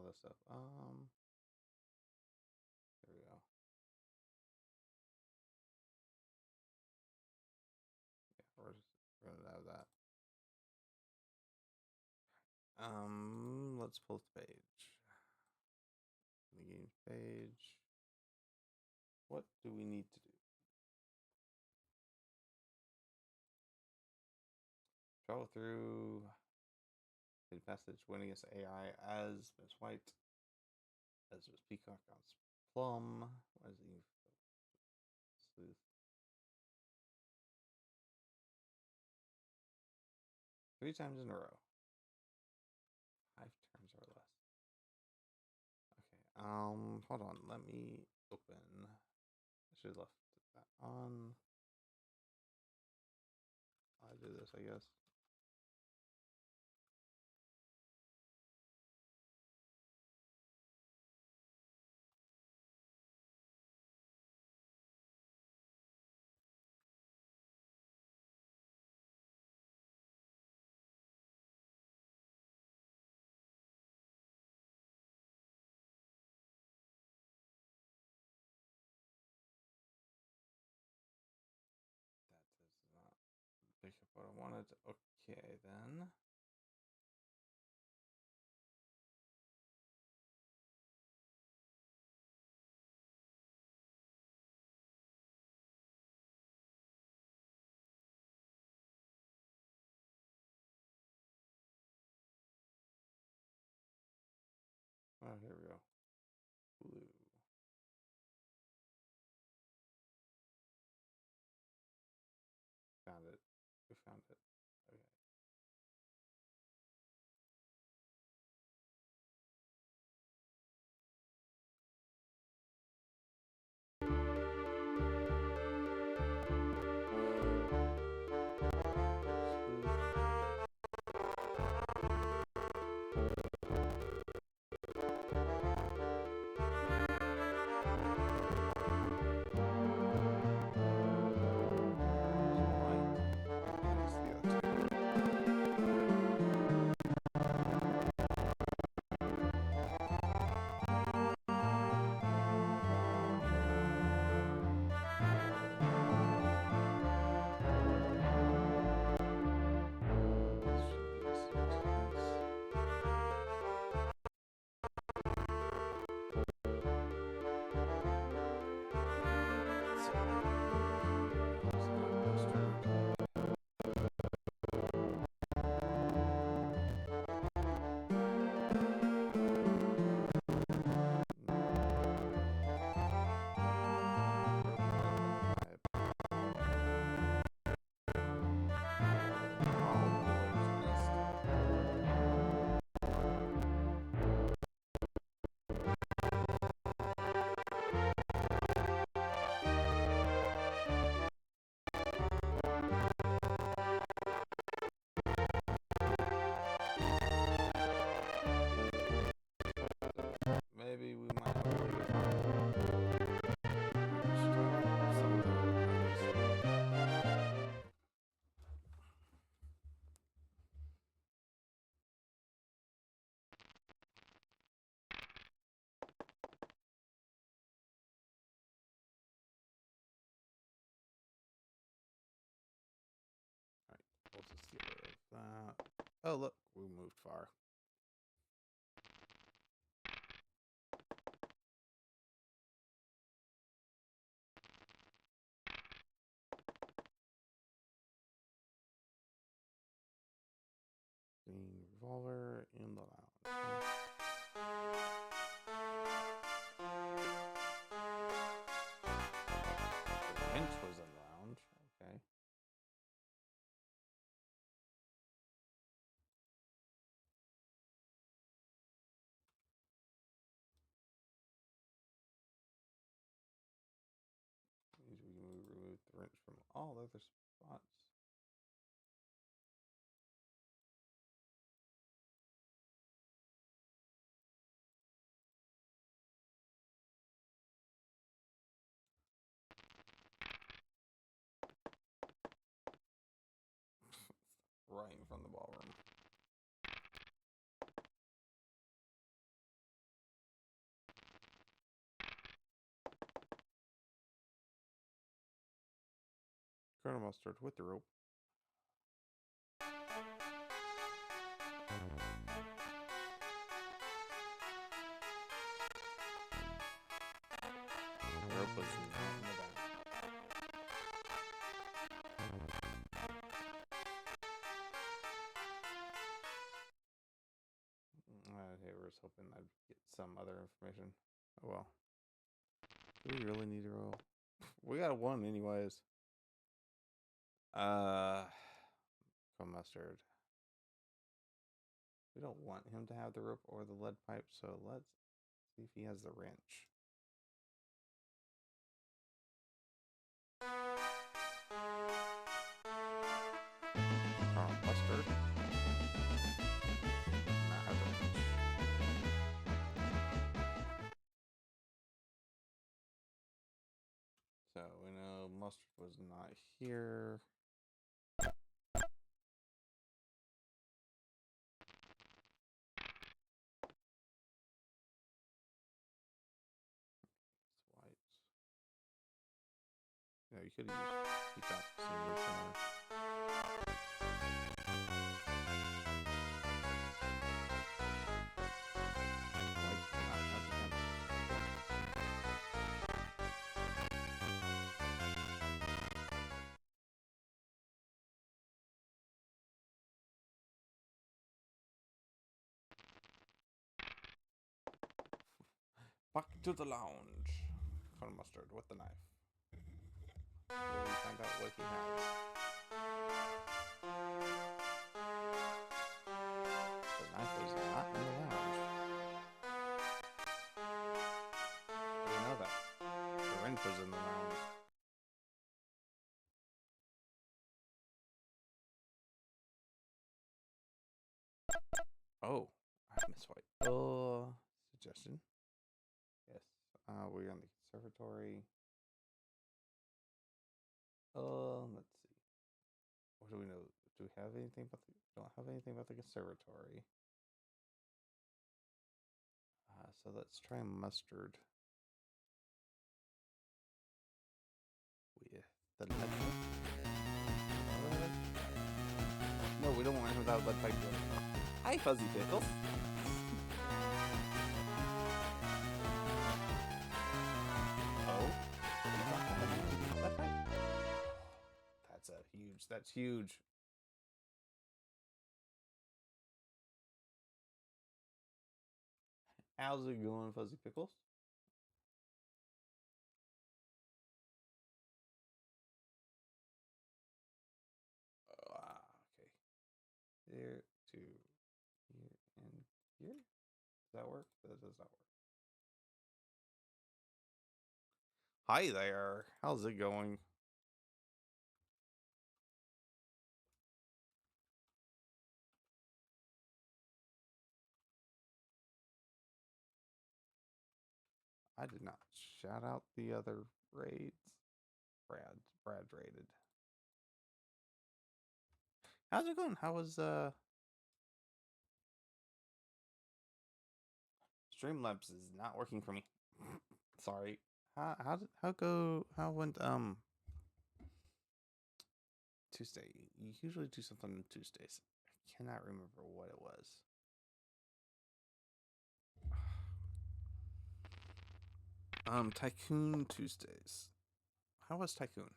this stuff. There we go. Yeah, we're gonna have that. Let's pull the page. The games page. What do we need to do? Travel through hidden passage, win against AI as Miss White, as Miss Peacock on Plum. What is he? Sleuth. 3 times in a row. 5 turns or less. Okay. Hold on. Let me open. I should have left that on. I'll do this, I guess. That does not pick up what I wanted. Okay, then. Oh, here we go. Blue. Found it. We found it. Okay. Maybe we might have a little bit Alright, we'll just get rid of that. Oh, look, we moved far. Green revolver in the lounge. The wrench was in the lounge. Okay. Means we can remove the wrench from all other spots. Right in front of the ballroom. Colonel Mustard with the rope. The rope was not in the back. Okay, we're just hoping I'd get some other information. Oh well. Do we really need to roll? We got one anyways. Mustard. We don't want him to have the rope or the lead pipe, so let's see if he has the wrench. Mustard. Not have the wrench. So we know Mustard was not here. Yeah, you could have used Peacock somewhere. Back to the lounge. Colonel Mustard with the knife. Will we find out what he has? The knife was not in the lounge. We know that. The wrench was in the lounge. Oh, Miss White. Suggestion. Yes. We're on the conservatory. Let's see. What do we know? Do we have anything about the? Don't have anything about the conservatory. So let's try Mustard with the lead pipe. No, we don't want him without lead pipe. Hi, Fuzzy Pickles. That's huge. How's it going, Fuzzy Pickles? Okay. There to here and here. Does that work? That does not work. Hi there. How's it going? I did not shout out the other raids. Brad raided. How's it going? How was Streamlabs is not working for me. Sorry. How went Tuesday? You usually do something on Tuesdays. I cannot remember what it was. Tycoon Tuesdays. How was Tycoon?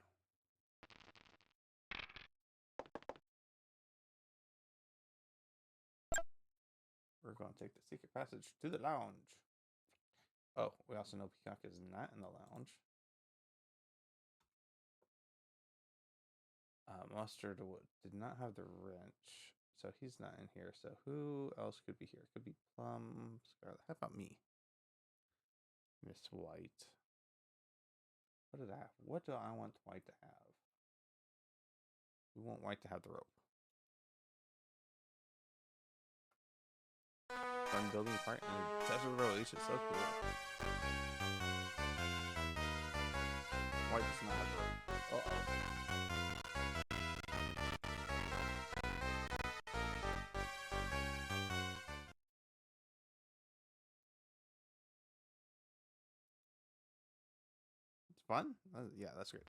We're going to take the secret passage to the lounge. Oh, we also know Peacock is not in the lounge. Mustard did not have the wrench, so he's not in here. So who else could be here? Could be Plum, Scarlet. How about me? Miss White. What do I want White to have? We want White to have the rope. Fun building part in the Desert Road. It's so cool. White does not have the rope. Uh-oh. It's fun? Yeah, that's great.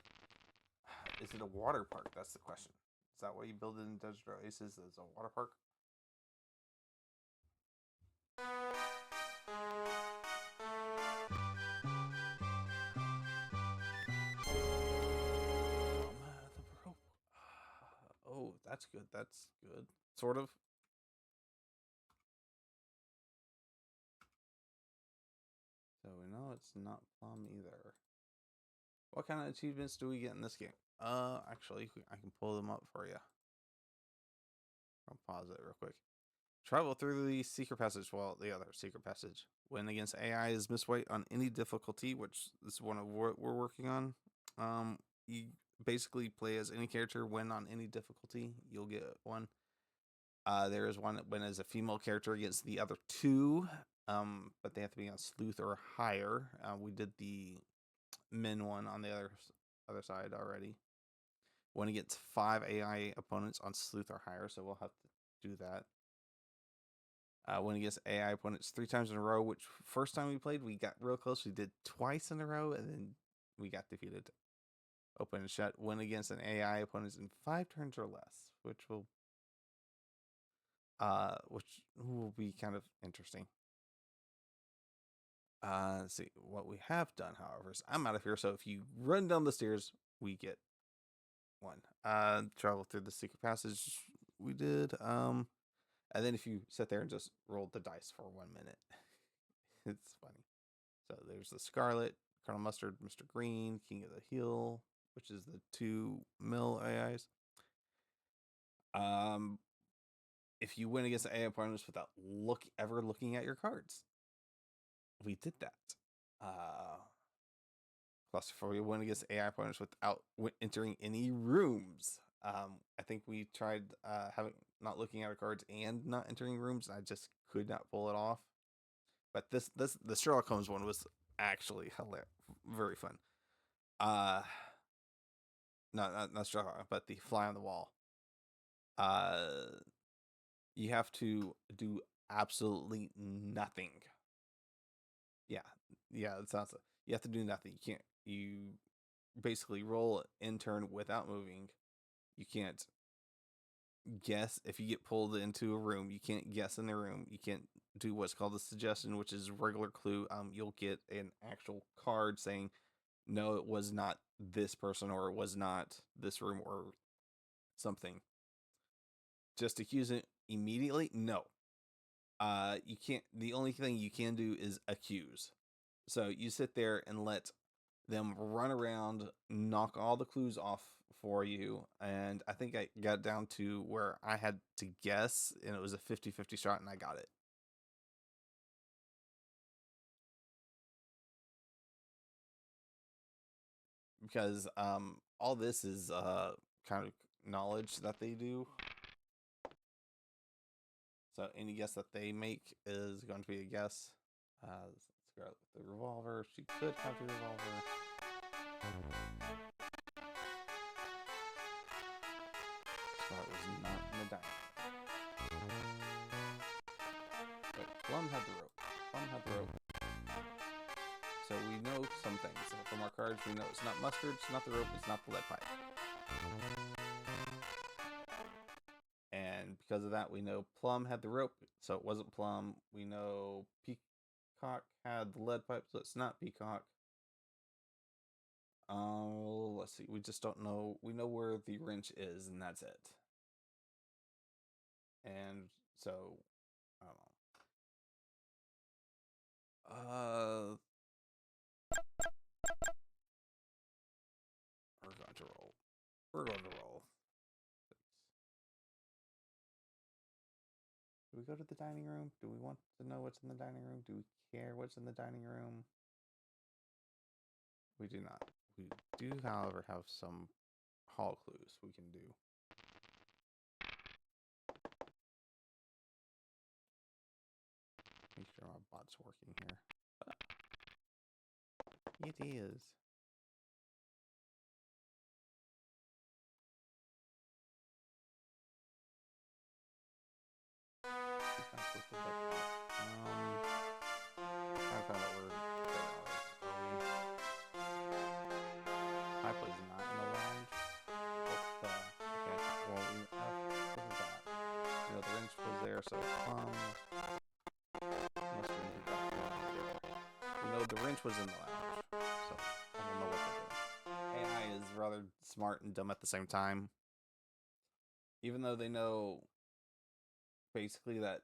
Is it a water park? That's the question. Is that why you build it in Desert Oasis as a water park? The rope. Oh, that's good. That's good. Sort of. So we know it's not Plum either. What kind of achievements do we get in this game? Actually, I can pull them up for you. I'll pause it real quick. Travel through the secret passage. Well, the other secret passage. Win against AI is misweight on any difficulty, which is one of what we're working on. You basically play as any character. Win on any difficulty, you'll get one. There is one that win as a female character against the other two, but they have to be on sleuth or higher. We did the men one on the other side already. Win against 5 AI opponents on sleuth or higher, so we'll have to do that. Win against AI opponents 3 times in a row, which first time we played, we got real close. We did twice in a row, and then we got defeated. Open and shut. Win against an AI opponent in 5 turns or less, which will be kind of interesting. Let's see what we have done. However, is I'm out of here. So if you run down the stairs, we get 1. Travel through the secret passage. We did. And then if you sit there and just roll the dice for 1 minute, it's funny. So there's the Scarlet, Colonel Mustard, Mr. Green, King of the Hill, which is the 2 mill AIs. If you win against the AI opponents without ever looking at your cards, we did that. Plus, if we win against AI opponents without entering any rooms, I think we tried not looking at our cards and not entering rooms, and I just could not pull it off. But the Sherlock Holmes one was actually hilarious, very fun. No, not Sherlock, but the Fly on the Wall. You have to do absolutely nothing. Yeah, it sounds. You have to do nothing. You basically roll in turn without moving. You can't guess if you get pulled into a room. You can't guess in the room. You can't do what's called a suggestion, which is regular clue. You'll get an actual card saying, no, it was not this person, or it was not this room, or something. Just accuse it immediately? No. You can't. The only thing you can do is accuse. So you sit there and let them run around, knock all the clues off for you. And I think I got down to where I had to guess, and it was a 50-50 shot, and I got it. Because all this is kind of knowledge that they do. So any guess that they make is going to be a guess. Scarlet with the revolver. She could have the revolver. Scarlet was not in the diner. But Plum had the rope. So we know some things. So from our cards, we know it's not mustard, it's not the rope, it's not the lead pipe. And because of that, we know Plum had the rope, so it wasn't Plum. We know Peacock had the lead pipe, so it's not Peacock. Let's see. We just don't know. We know where the wrench is, and that's it. And so, I don't know. We're going to roll. Do we go to the dining room? Do we want to know what's in the dining room? Do we care what's in the dining room? We do not. We do, however, have some hall clues we can do. Make sure my bot's working here. It is. I found a word. Pipe was not in the lounge. So, we know the wrench was in the lounge, so I don't know what they're doing. AI is rather smart and dumb at the same time. Even though they know basically that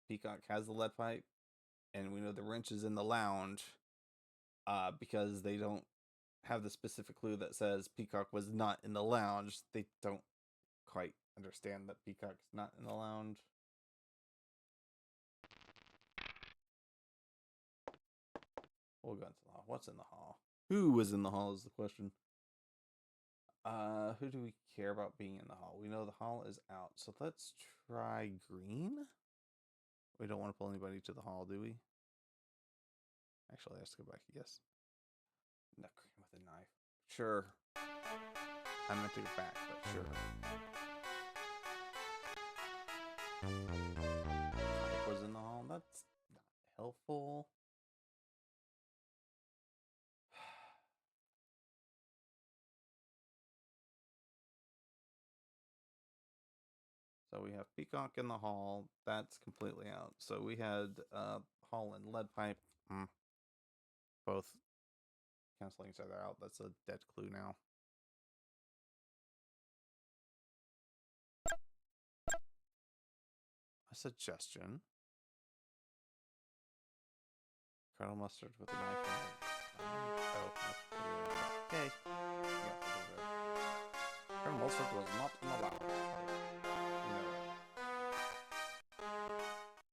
Peacock has the lead pipe, and we know the wrench is in the lounge, because they don't have the specific clue that says Peacock was not in the lounge. They don't quite understand that Peacock's not in the lounge. We'll go into the hall. What's in the hall? Who was in the hall is the question. Who do we care about being in the hall? We know the hall is out, so let's try green. We don't want to pull anybody to the hall, do we? Actually, let's go back. Yes. No, green with a knife. Sure. I meant to go back, but sure. Pipe was in the hall. That's not helpful. So we have Peacock in the hall. That's completely out. So we had hall and lead pipe. Both canceling each other out. That's a dead clue now. A suggestion. Colonel Mustard with a knife in it. Okay. Colonel Mustard was not in the lounge.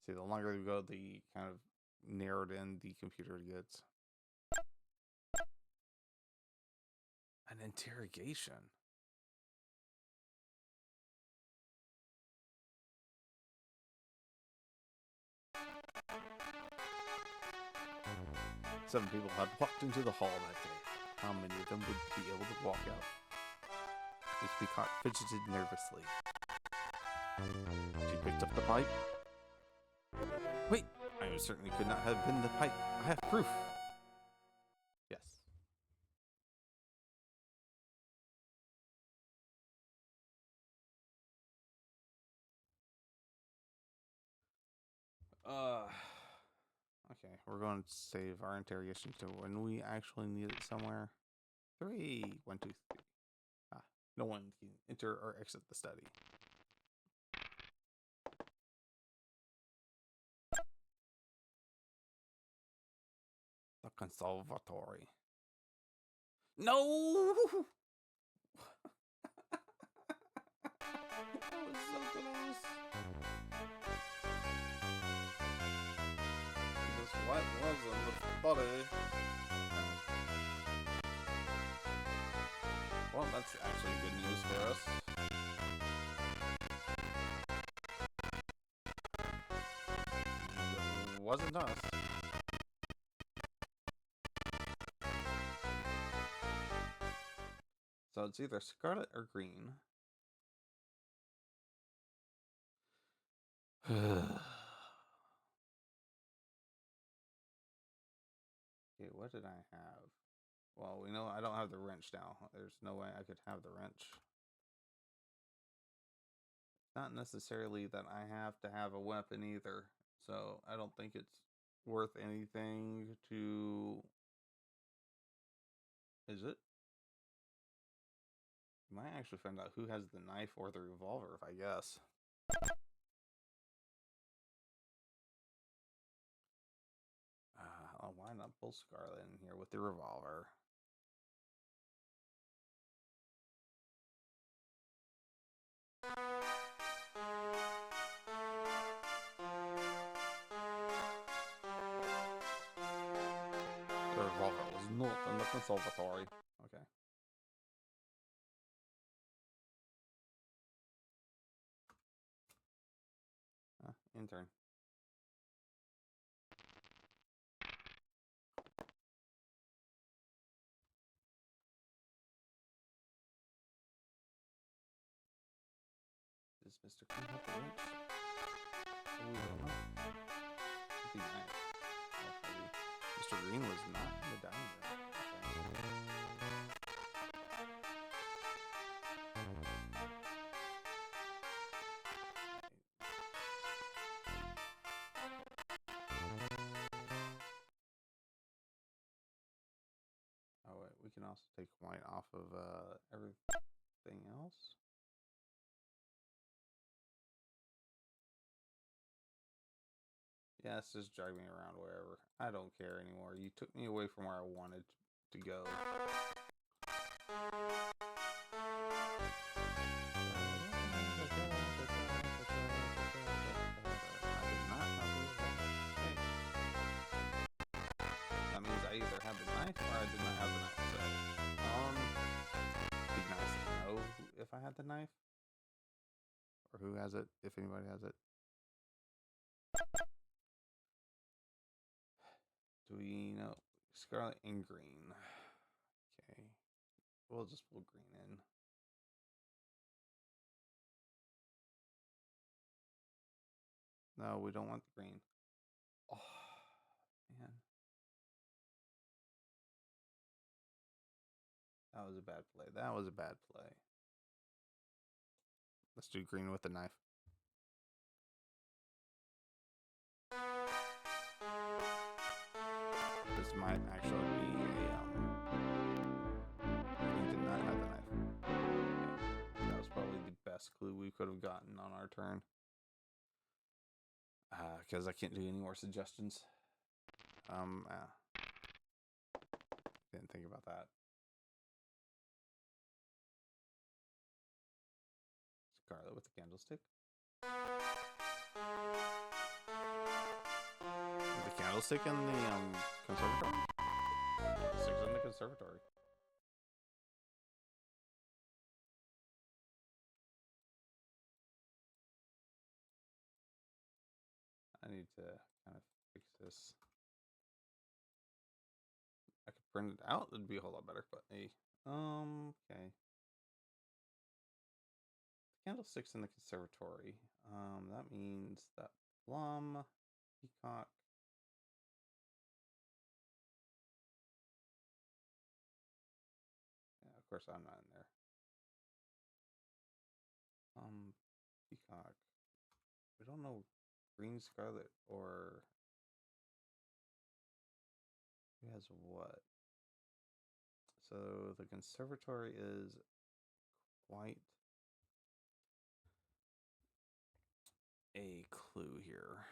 See, the longer we go, the kind of narrowed in the computer gets. An interrogation. Seven people had walked into the hall that day. How many of them would be able to walk out? Miss Peacock fidgeted nervously. She picked up the pipe. Wait, I certainly could not have been the pipe. I have proof. Yes. Okay, we're going to save our interrogation to when we actually need it somewhere. 3, 1, 2, 3. No one can enter or exit the study. The conservatory. No! That was so close. What was in the body? Well, that's actually good news for us. It wasn't us. So it's either scarlet or green. Okay, what did I have? Well, we know I don't have the wrench now. There's no way I could have the wrench. Not necessarily that I have to have a weapon either. So I don't think it's worth anything to... Is it? You might actually find out who has the knife or the revolver if I guess. Why not pull Scarlet in here with the revolver? The revolver was not in the conservatory. Okay. Intern. Does Mr. Green have the wrench? Oh, we don't know. It'd be nice. Mr. Green was not in the dining room. Okay. can also take white off of everything else. Yeah, it's just driving me around wherever. I don't care anymore. You took me away from where I wanted to go. That means I either had the knife or I did not have the knife. So, it'd be nice to know if I had the knife or who has it, if anybody has it. Do we know? Scarlet and green. Okay. We'll just pull green in. No, we don't want the green. Oh, man. That was a bad play. That was a bad play. Let's do green with the knife. This might actually be we did not have the knife. That was probably the best clue we could have gotten on our turn. Because I can't do any more suggestions. Didn't think about that. Scarlet with the candlestick. The candlestick in the conservatory. Candlestick's in the conservatory. I need to kind of fix this. I could print it out, it'd be a whole lot better, but hey. Okay. The candlestick's in the conservatory. That means that plum, peacock. Yeah, of course I'm not in there. Peacock. We don't know green, scarlet, or who has what. So the conservatory is quite a clue here.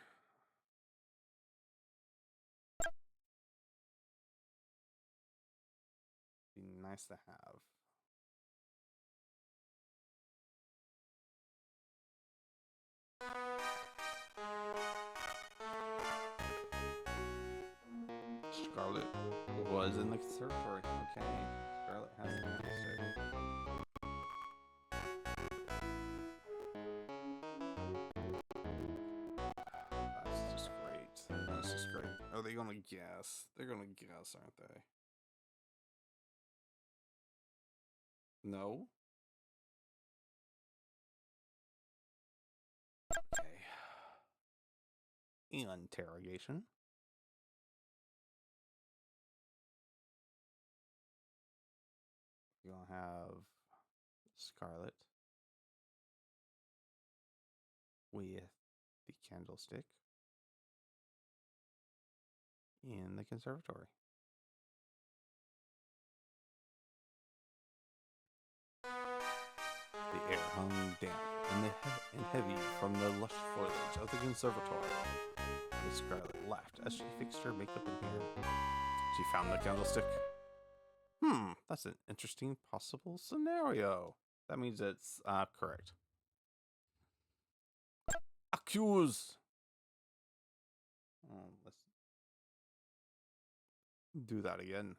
Be nice to have. Scarlet was in the conservatory. Okay. Scarlet has the candlestick. That's just great. That's just great. Are they gonna guess? They're gonna guess, aren't they? No? Okay. Interrogation. You're gonna have Scarlet with the candlestick in the conservatory. The air hung damp and heavy from the lush foliage of the conservatory. Miss Scarlet laughed as she fixed her makeup and hair. She found the candlestick. That's an interesting possible scenario. That means it's correct. Accuse. Let's do that again.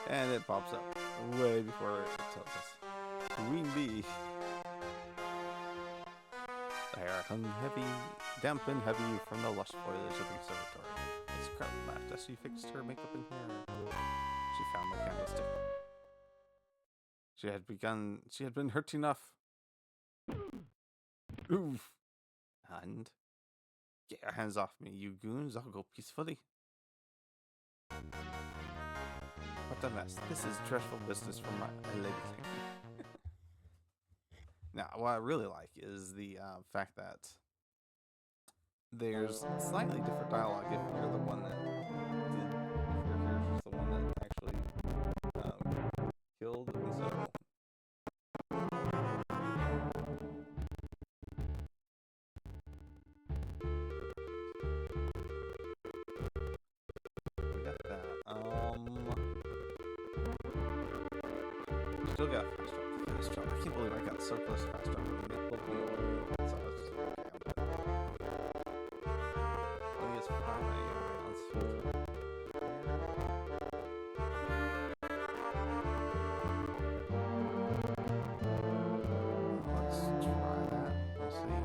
And it pops up way before it tells us. Queen bee. The hair hung heavy, damp and heavy from the lush foliage of the conservatory. Miss Scarlet laughed as she fixed her makeup and hair. She found the candlestick. She had been hurt enough. Oof. And get your hands off me, you goons. I'll go peacefully. What a mess. This is dreadful business for my lady. Now, what I really like is the fact that there's slightly different dialogue if you're the one that did, if your character's the one that actually killed, and so we got that. Still got fast travel. Fast travel. I can't believe I got so close to fast travel. It blew me away. So I was just like, okay, I'm done. Let me get some fire. Let's see. Let's try that. We'll see.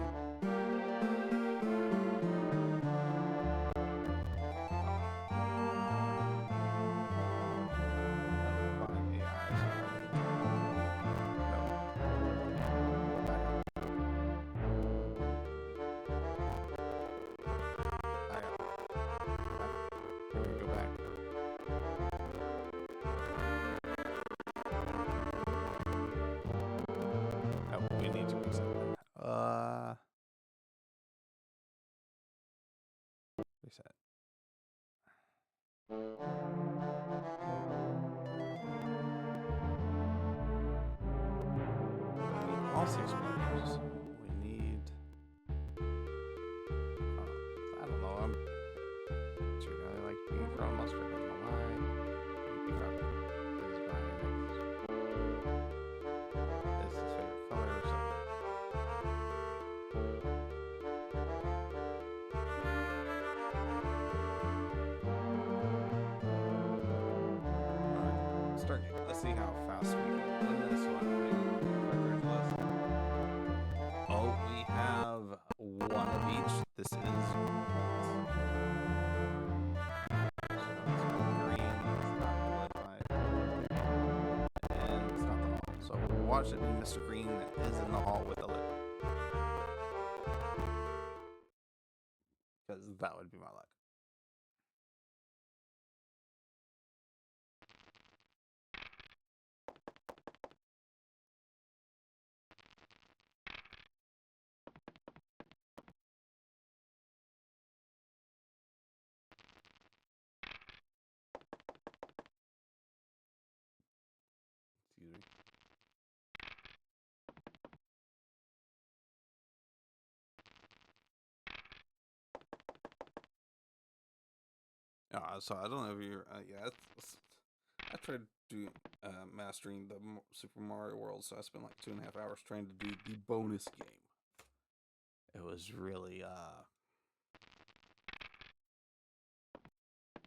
We need to reset that. Reset. All 6 players. We need. I don't know. I'm really like being from mustard on the line. Beef up is my next. This is his favorite color, so. Alright, start game. Let's see how fast we can win this one. Oh, we have one of each. This is green, it's not the lead pipe, and it's not the hall. So watch it be Mr. Green that is in the hall with the lead pipe. Because that would be my luck. Excuse me. So I don't know if you're. Yeah, I tried to do mastering the Super Mario World, so I spent like 2.5 hours trying to do the bonus game. It was really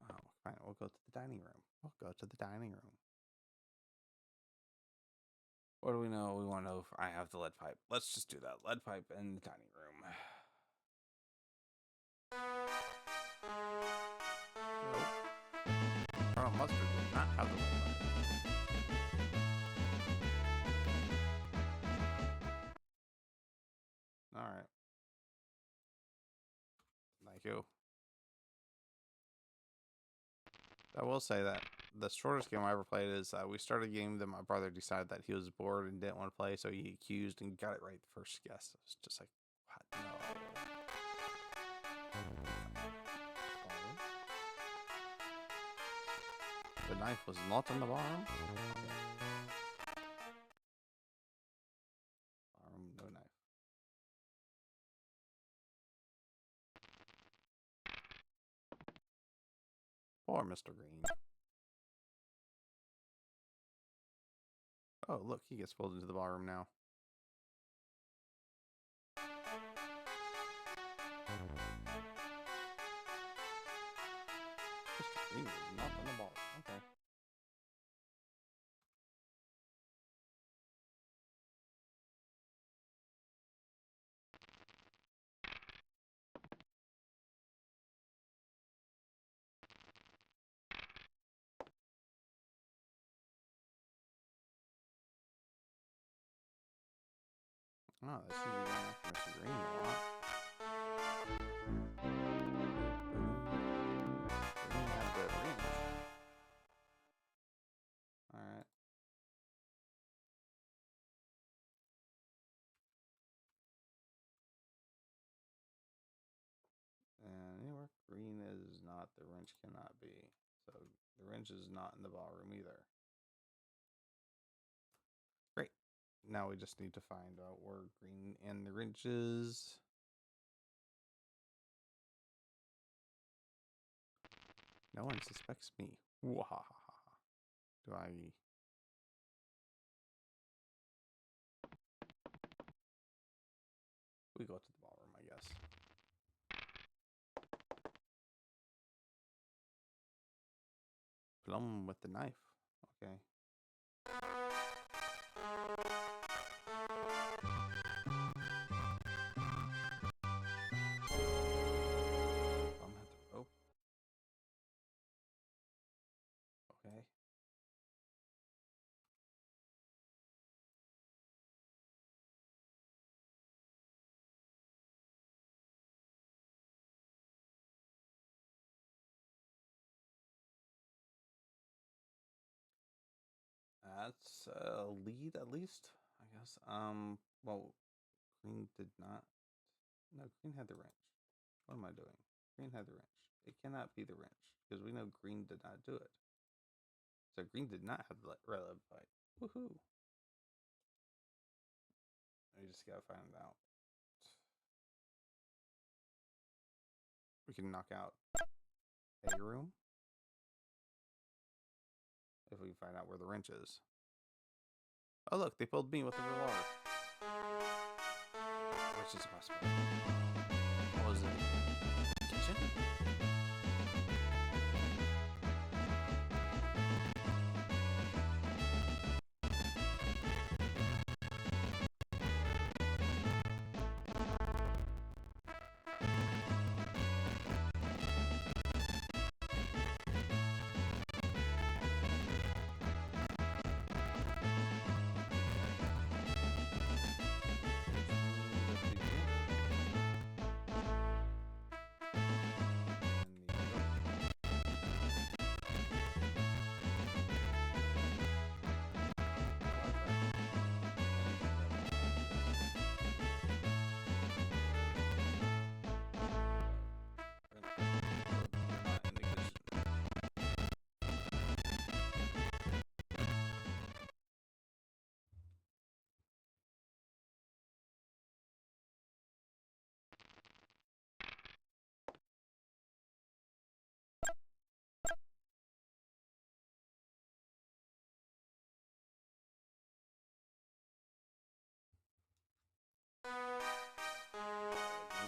Oh, fine. We'll go to the dining room. What do we know? We want to know if I have the lead pipe. Let's just do that. Lead pipe in the dining room. Nope. Colonel Mustard does not have the lead pipe. Alright. Thank you. I will say that the shortest game I ever played is we started a game that my brother decided that he was bored and didn't want to play, so he accused and got it right the first guess. It was just like, what? No. The knife was not in the barn. No knife. Poor Mr. Green. Oh, look, he gets pulled into the ballroom now. Mr. Green is not in the ballroom. Okay. Oh, this should be going after Mr. Green a lot. Alright. not. The wrench cannot be. So the wrench is not in the ballroom either. Great. Now we just need to find out where green and the wrench is. No one suspects me. Wahaha. Do I... We go to the ballroom, I guess. Plum with the knife. Okay. Plum had the rope. Okay. That's a lead at least, I guess. Well, green did not. No, green had the wrench. What am I doing? Green had the wrench. It cannot be the wrench because we know green did not do it. So green did not have the red fight. Woohoo! We just gotta find out. We can knock out a room if we can find out where the wrench is. Oh look, they pulled me with the revolver. Which is possible. What was it? Kitchen?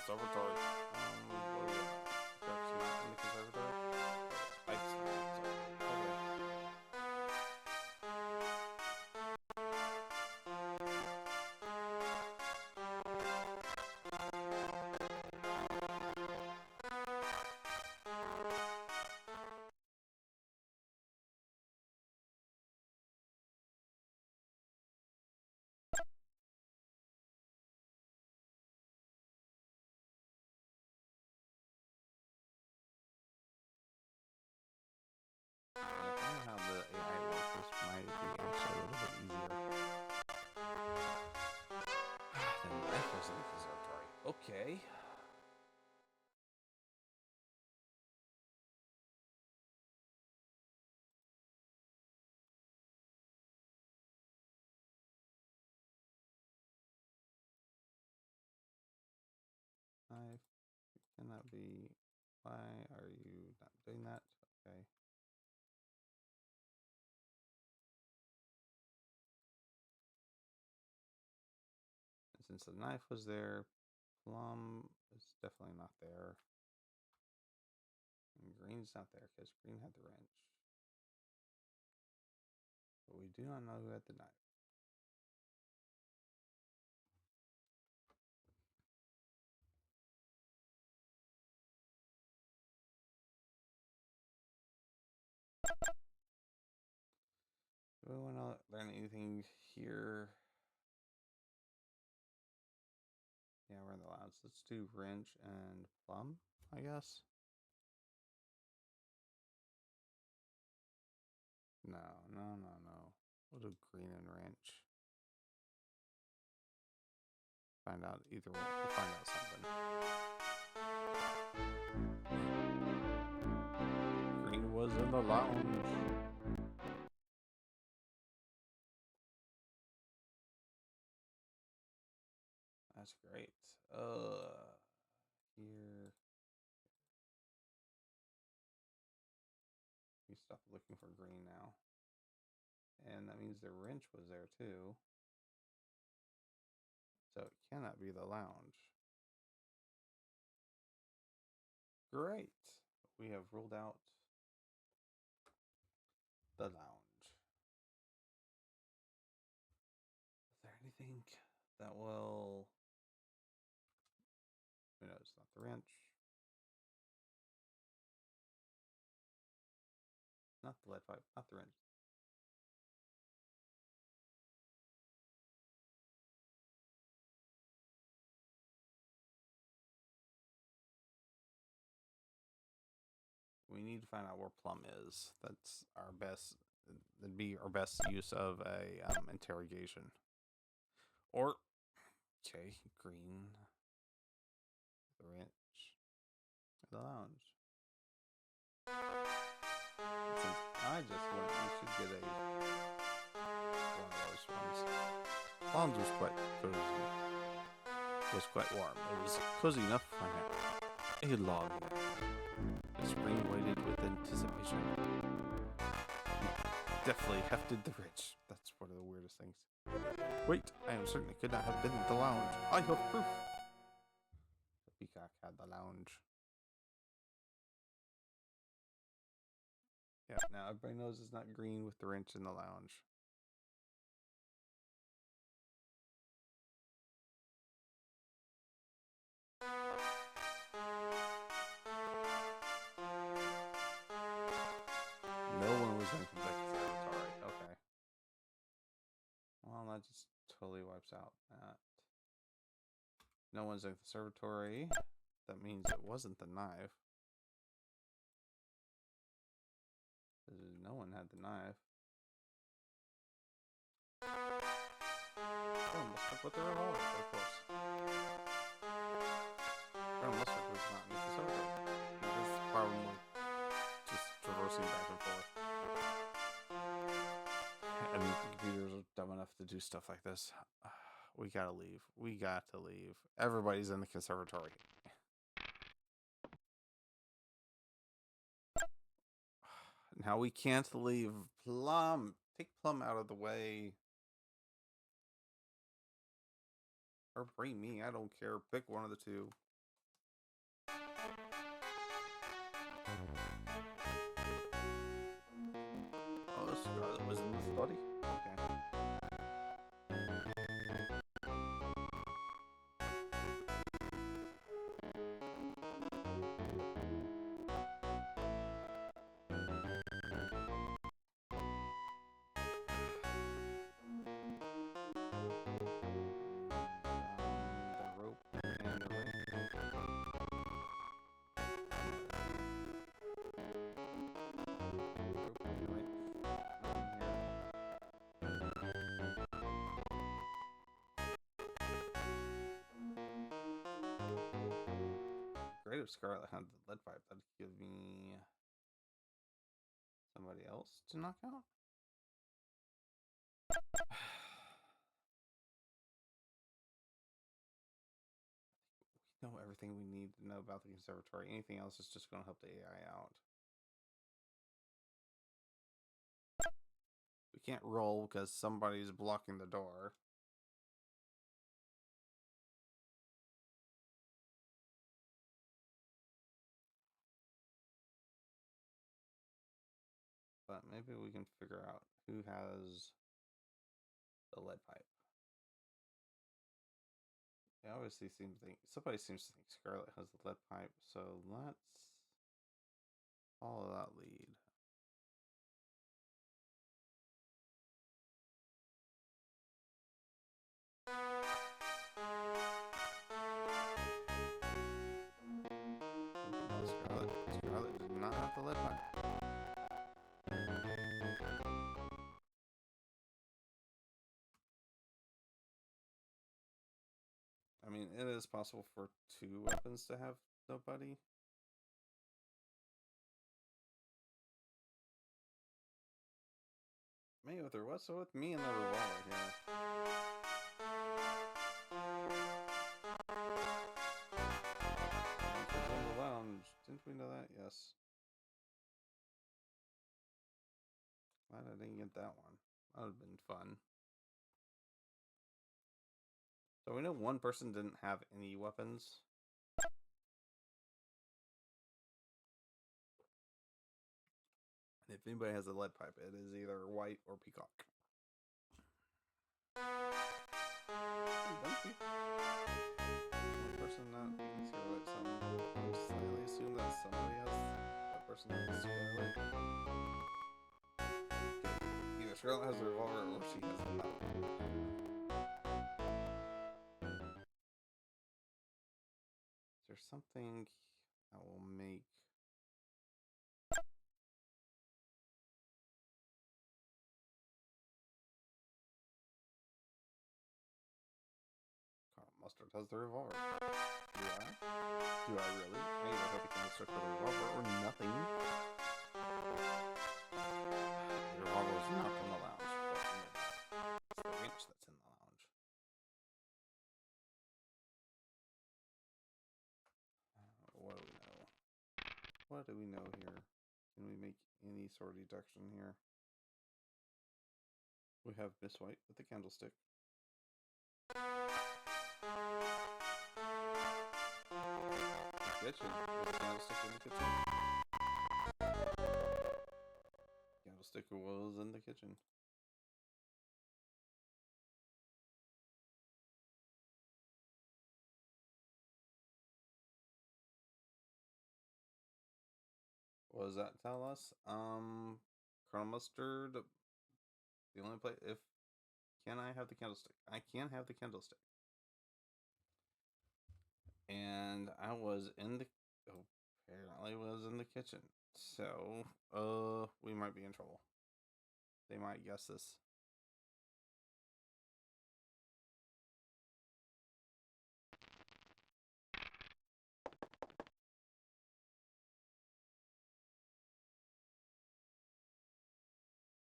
Conservatory. What is it? That's not in the conservatory? Lights not. Okay. If I know how the AI works, this might be actually a little bit easier. The knife was in the conservatory. Okay. Knife cannot be. Why are you not doing that? Okay. And since the knife was there, plum is definitely not there. And green's not there because green had the wrench. But we do not know who had the knife. Do we want to learn anything here? Yeah, we're in the labs. Let's do wrench and plum, I guess. No. We'll do green and wrench. Find out either one. We'll find out something. in the lounge. That's great. Here. We stop looking for green now. And that means the wrench was there too. So it cannot be the lounge. Great. We have ruled out the lounge. Is there anything that will... No, it's not the wrench. Not the lead pipe, not the wrench. We need to find out where Plum is. That's our best. That'd be our best use of a interrogation. Or, okay, green, the wrench, the lounge. Since I just went, we should get one of those ones. Plum's was quite cozy. It was quite warm. It was cozy enough for a log. The spring waited with anticipation. Definitely hefted the wrench. That's one of the weirdest things. Wait, I am certain it could not have been the lounge. I have proof. The peacock had the lounge. Yeah, now everybody knows it's not green with the wrench in the lounge. No one was in the conservatory. Okay. Well, that just totally wipes out that. No one's in the conservatory. That means it wasn't the knife. No one had the knife. Oh, must have put the revolver, of course. Colonel Mustard was not in the conservatory. This is probably just traversing back and forth. And the computers are dumb enough to do stuff like this. We gotta leave. We got to leave. Everybody's in the conservatory. Now we can't leave Plum. Take Plum out of the way. Or bring me. I don't care. Pick one of the two. Oh, Scarlet was in the study. Okay. The rope and the wrench. Great if Scarlet had the lead pipe. That'd give me somebody else to knock out. We know everything we need to know about the conservatory. Anything else is just going to help the AI out. We can't roll because somebody's blocking the door. But maybe we can figure out who has the lead pipe. They obviously seem to think somebody seems to think Scarlet has the lead pipe, so let's follow that lead. No, Scarlet did not have the lead pipe. I mean, it is possible for two weapons to have nobody. Mayweather, what's with me and the revolver here? In the lounge. Didn't we know that? Yes. Glad I didn't get that one. That would have been fun. So we know one person didn't have any weapons. And if anybody has a lead pipe, it is either White or Peacock. One person not being Scarlet, some I slightly assume that somebody has that person is Scarlet. Okay. Either Scarlet has a revolver or she has a knife. Is there something that will make Mustard has the revolver? Do I? Do I really? I either hope he can start with a revolver or nothing. The revolver is not in the lounge. It's the wrench that's in the lounge. What do we know? What do we know here? Can we make any sort of deduction here? We have Miss White with the candlestick. The kitchen. With the candlestick in the kitchen. Candlestick was in the kitchen. What does that tell us? Colonel Mustard. The only place. If can I have the candlestick? I can have the candlestick. And I was in the. Apparently was in the kitchen. So, we might be in trouble. They might guess this.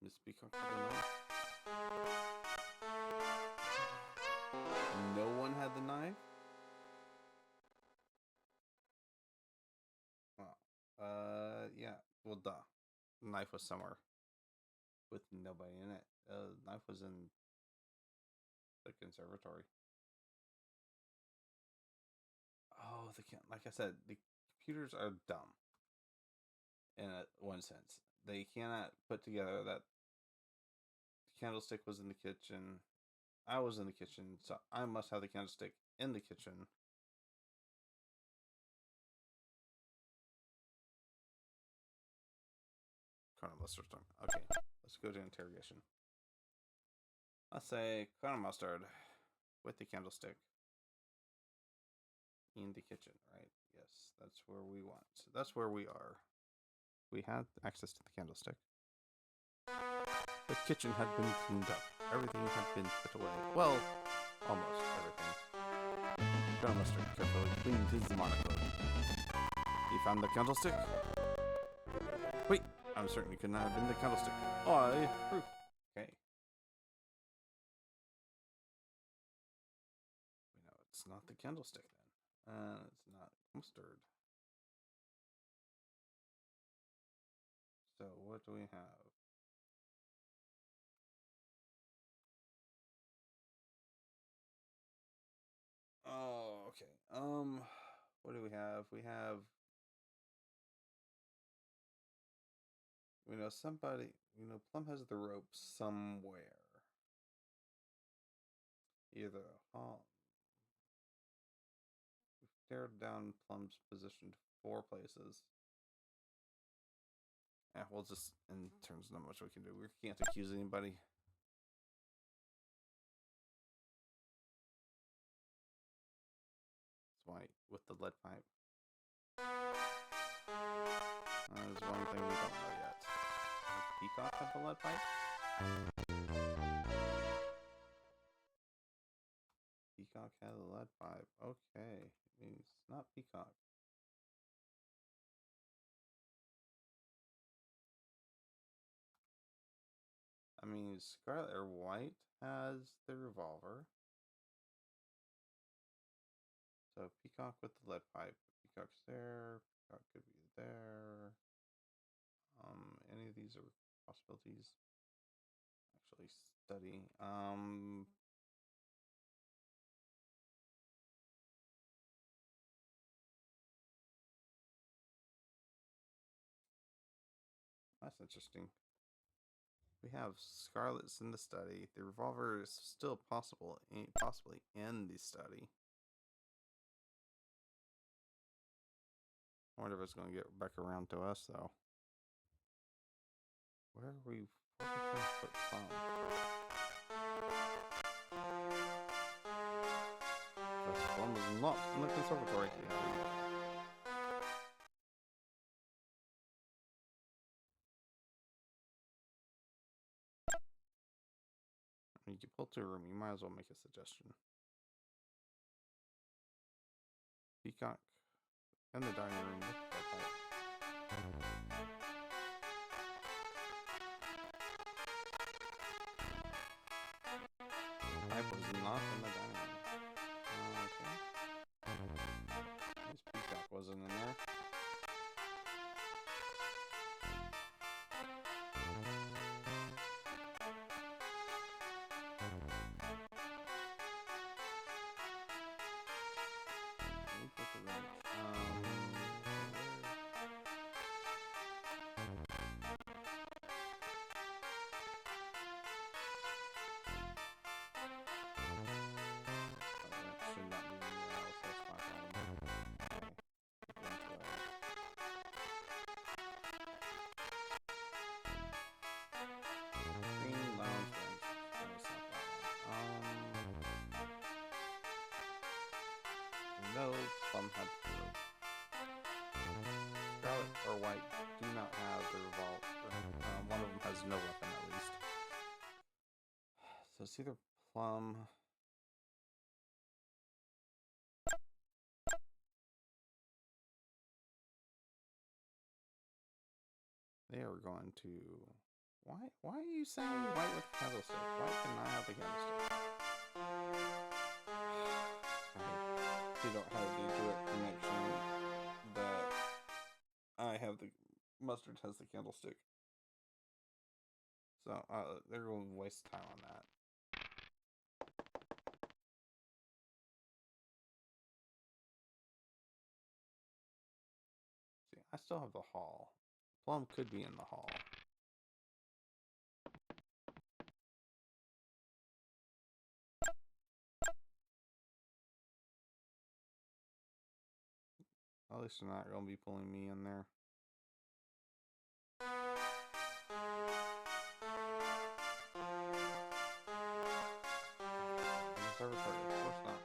Miss Peacock had the knife. No one had the knife? Well, yeah. Well, duh. The knife was somewhere with nobody in it. The knife was in the conservatory. Oh, like I said, the computers are dumb. In one sense, they cannot put together that the candlestick was in the kitchen. I was in the kitchen, so I must have the candlestick in the kitchen. Colonel Mustard. Okay, let's go to interrogation. Let's say Colonel Mustard with the candlestick in the kitchen, right? Yes, that's where we want. That's where we are. We had access to the candlestick. The kitchen had been cleaned up. Everything had been put away. Well, almost everything. Colonel Mustard carefully cleaned his monocle. He found the candlestick. Wait, I'm certain it could not have been the candlestick. Proof. Okay. We know it's not the candlestick then. It's not Mustard. So what do we have? Oh, okay. What do we have? We know somebody. Plum has the rope somewhere. Either we've stared down Plum's position 4 places. Yeah, we'll just in terms of not much we can do. We can't accuse anybody. It's White with the lead pipe. There's one thing we don't know yet. Does Peacock have the lead pipe? Peacock had the lead pipe. Okay, it means not Peacock. I mean, Scarlet or White has the revolver. So Peacock with the lead pipe. Peacock's there. Peacock could be there. Any of these are possibilities. Actually study. That's interesting. We have Scarlet's in the study. The revolver is still possibly in the study. I wonder if it's going to get back around to us, though. Where are we? Where are we trying to put Plum? Plum is not in the conservatory. You can pull to a room. You might as well make a suggestion. Peacock in the dining room. Pipe was not in the dining room. Okay. This Peacock wasn't in there. No, Plum had four. Scarlet or White do not have the revolver. One of them has no weapon, at least. So it's either Plum. They are going to. Why are you saying White with the candlestick? White cannot have the candlestick. They don't have the direct connection that I have. The Mustard has the candlestick. So they're going to waste time on that. See, I still have the hall. Plum could be in the hall. At least they're not going to be pulling me in there. Conservatory, of course not.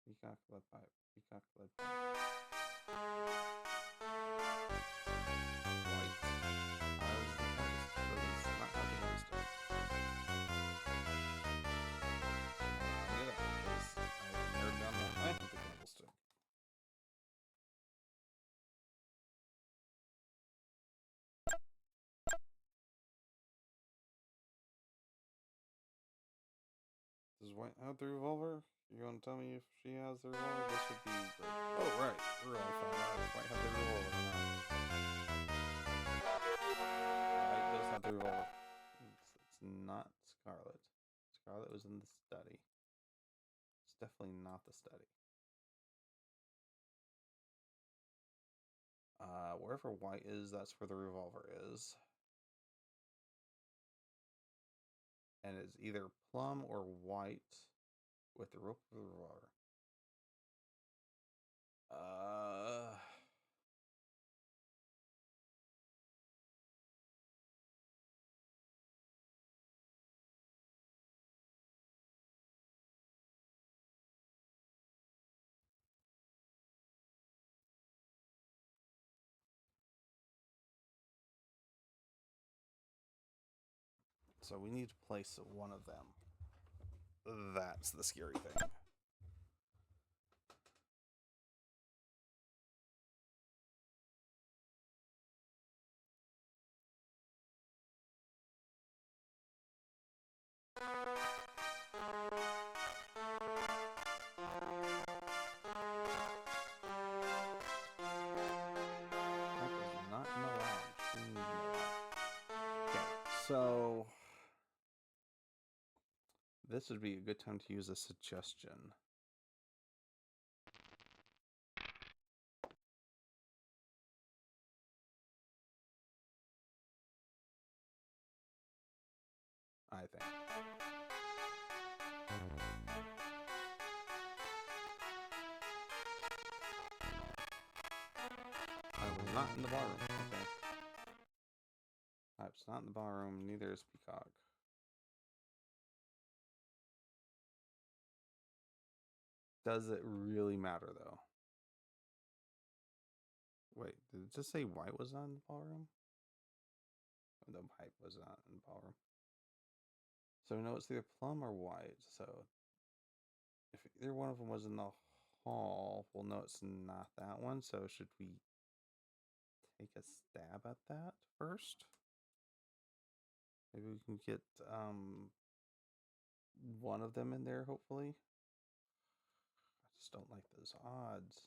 Peacock lead pipe. Peacock lead pipe. White. I was the candlestick. Not having candlestick. I knew that because I narrowed down that I have the candlestick. Does White have the revolver? You're going to tell me if she has the revolver? This would be great. Oh, right. We're all found out if White have the revolver or not. White does have the revolver. It's not Scarlet. Scarlet was in the study. It's definitely not the study. Wherever White is, that's where the revolver is. And it's either Plum or White with the rope of the revolver. So we need to place one of them. That's the scary thing. Not in the lounge. Okay, so this would be a good time to use a suggestion. I think. I was not in the barroom. Okay. It's not in the barroom, neither is Peacock. Does it really matter, though? Wait, did it just say White was not in the ballroom? Or the Pipe was not in the ballroom. So we know it's either Plum or White. So if either one of them was in the hall, we'll know it's not that one. So should we take a stab at that first? Maybe we can get one of them in there, hopefully. I just don't like those odds.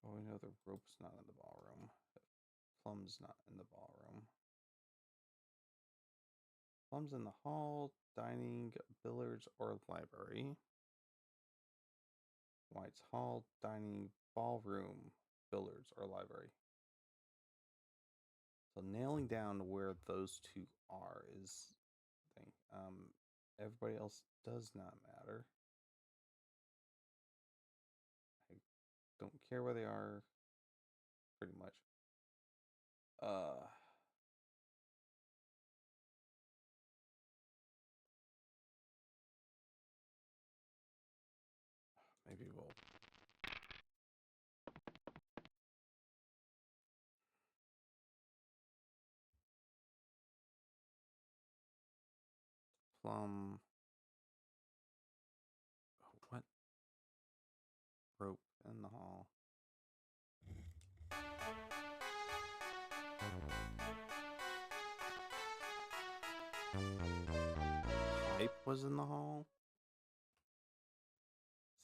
Oh, we know the rope's not in the ballroom. Plum's not in the ballroom. Plum's in the hall, dining, billiards, or library. White's hall, dining, ballroom, billiards, or library. So nailing down where those two are is the thing. Everybody else does not matter. I don't care where they are, pretty much. Maybe we'll Plum. Oh, what? Rope in the hall. Pipe was in the hall.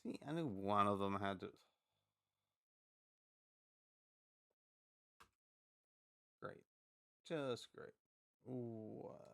See, I knew one of them had to. Great. Just great. Whatever.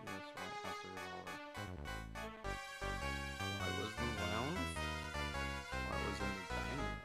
Yes, right. That's a revolver. Why was in the lounge? Why was in the dining room?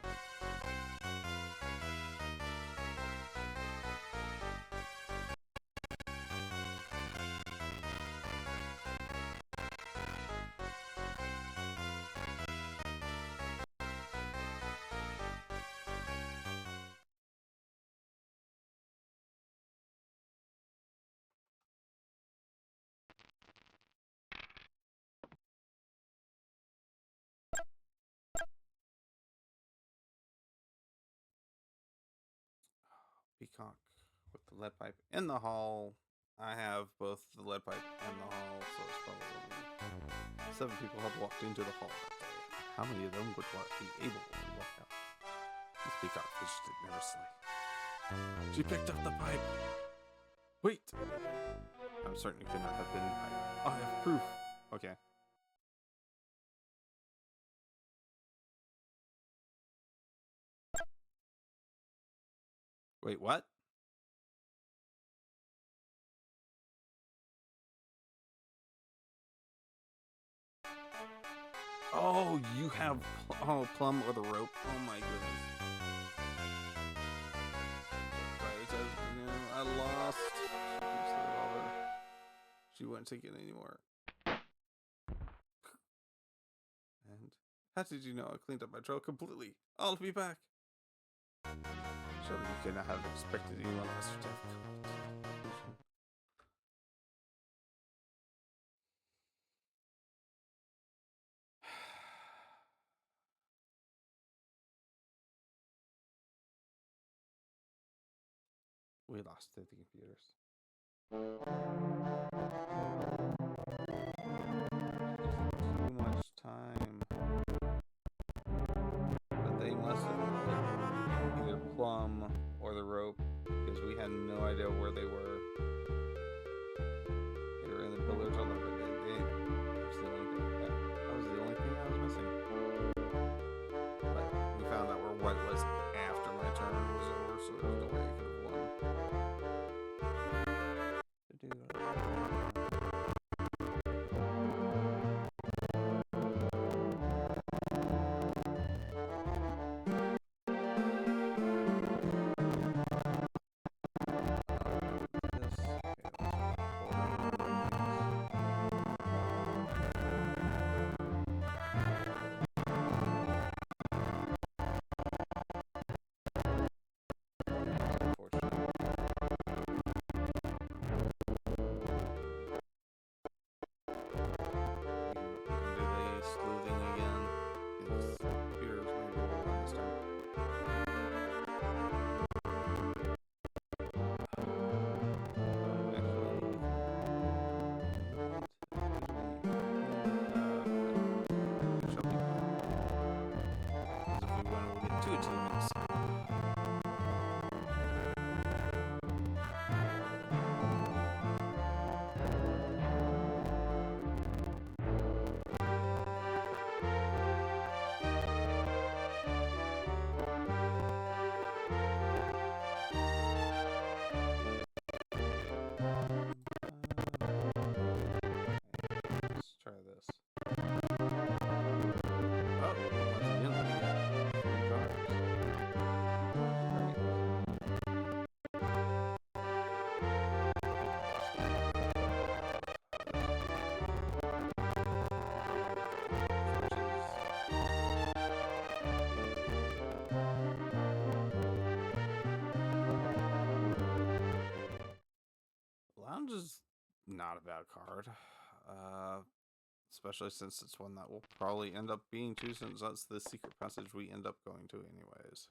Peacock with the lead pipe in the hall. I have both the lead pipe and the hall, so it's probably only 7 people have walked into the hall that day. How many of them would be able to walk out? This Peacock fidgeted nervously. She picked up the pipe. Wait! I'm certain it could not have been the pipe. I have proof. Okay. Wait, what? Oh, you have Plum or the rope. Oh my goodness. I lost. She wouldn't take it anymore. And How did you know? I cleaned up my trail completely. I'll be back. Surely you could not have expected anyone else to have come to that conclusion. We lost the computers. Too much time. But they must have been either Plum or the rope, because we had no idea where they were. They were in the pillars on the that was the only thing I was missing. But we found out where White was after my turn was over, so there's no way I could have won. Lounge is not a bad card. Especially since it's one that will probably end up being two, since that's the secret passage we end up going to anyways.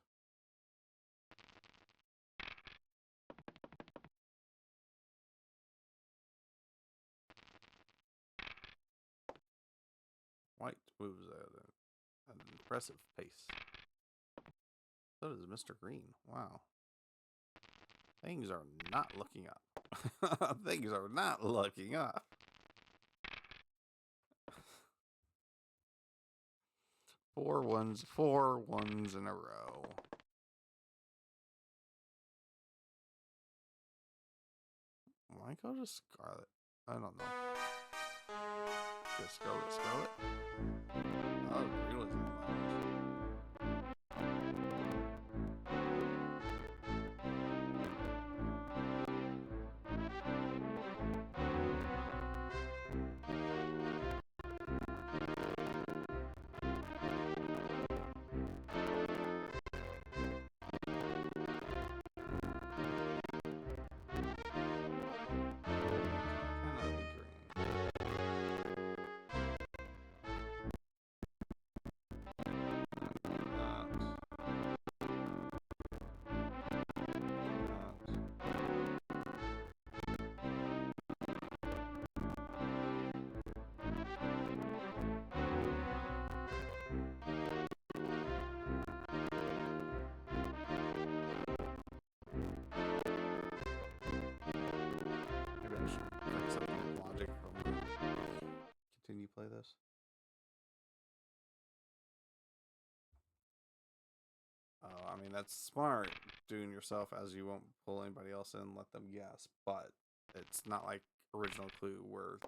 White moves at an impressive pace. So does Mr. Green. Wow. Things are not looking up. Things are not looking up. Four ones in a row. Why go to Scarlet? I don't know. Go Scarlet. Oh, Green was in the lounge. Continue play this. I mean, that's smart doing yourself, as you won't pull anybody else in, let them guess, but it's not like original Clue where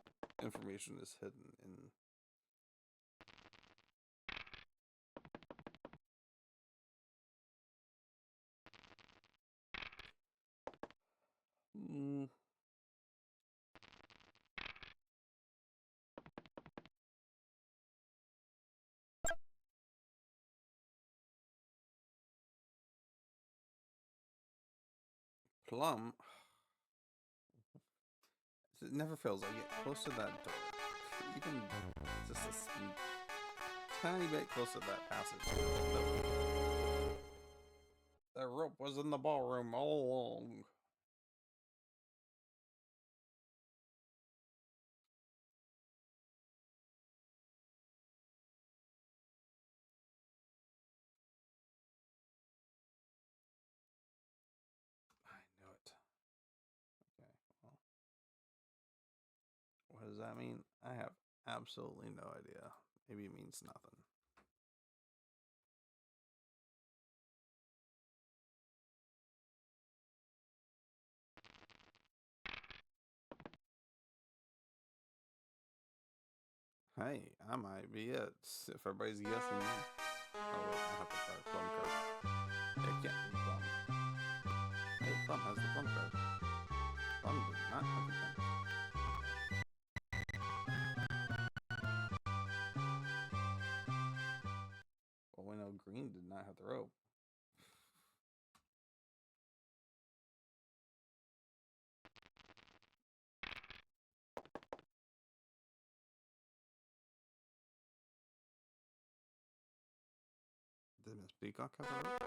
information is hidden in Plum. It never fails. I get close to that door. Even just a tiny bit close to that passage. The rope was in the ballroom all along. I knew it. Okay, well. What does that mean? I have absolutely no idea. Maybe it means nothing. Hey, I might be it. If everybody's guessing. Oh wait, I have to try a plum card. It can't be plum. Hey, plum has the plum card. Plum does not have the plum card. Well, we know green did not have the rope. Did Miss Peacock have the rope?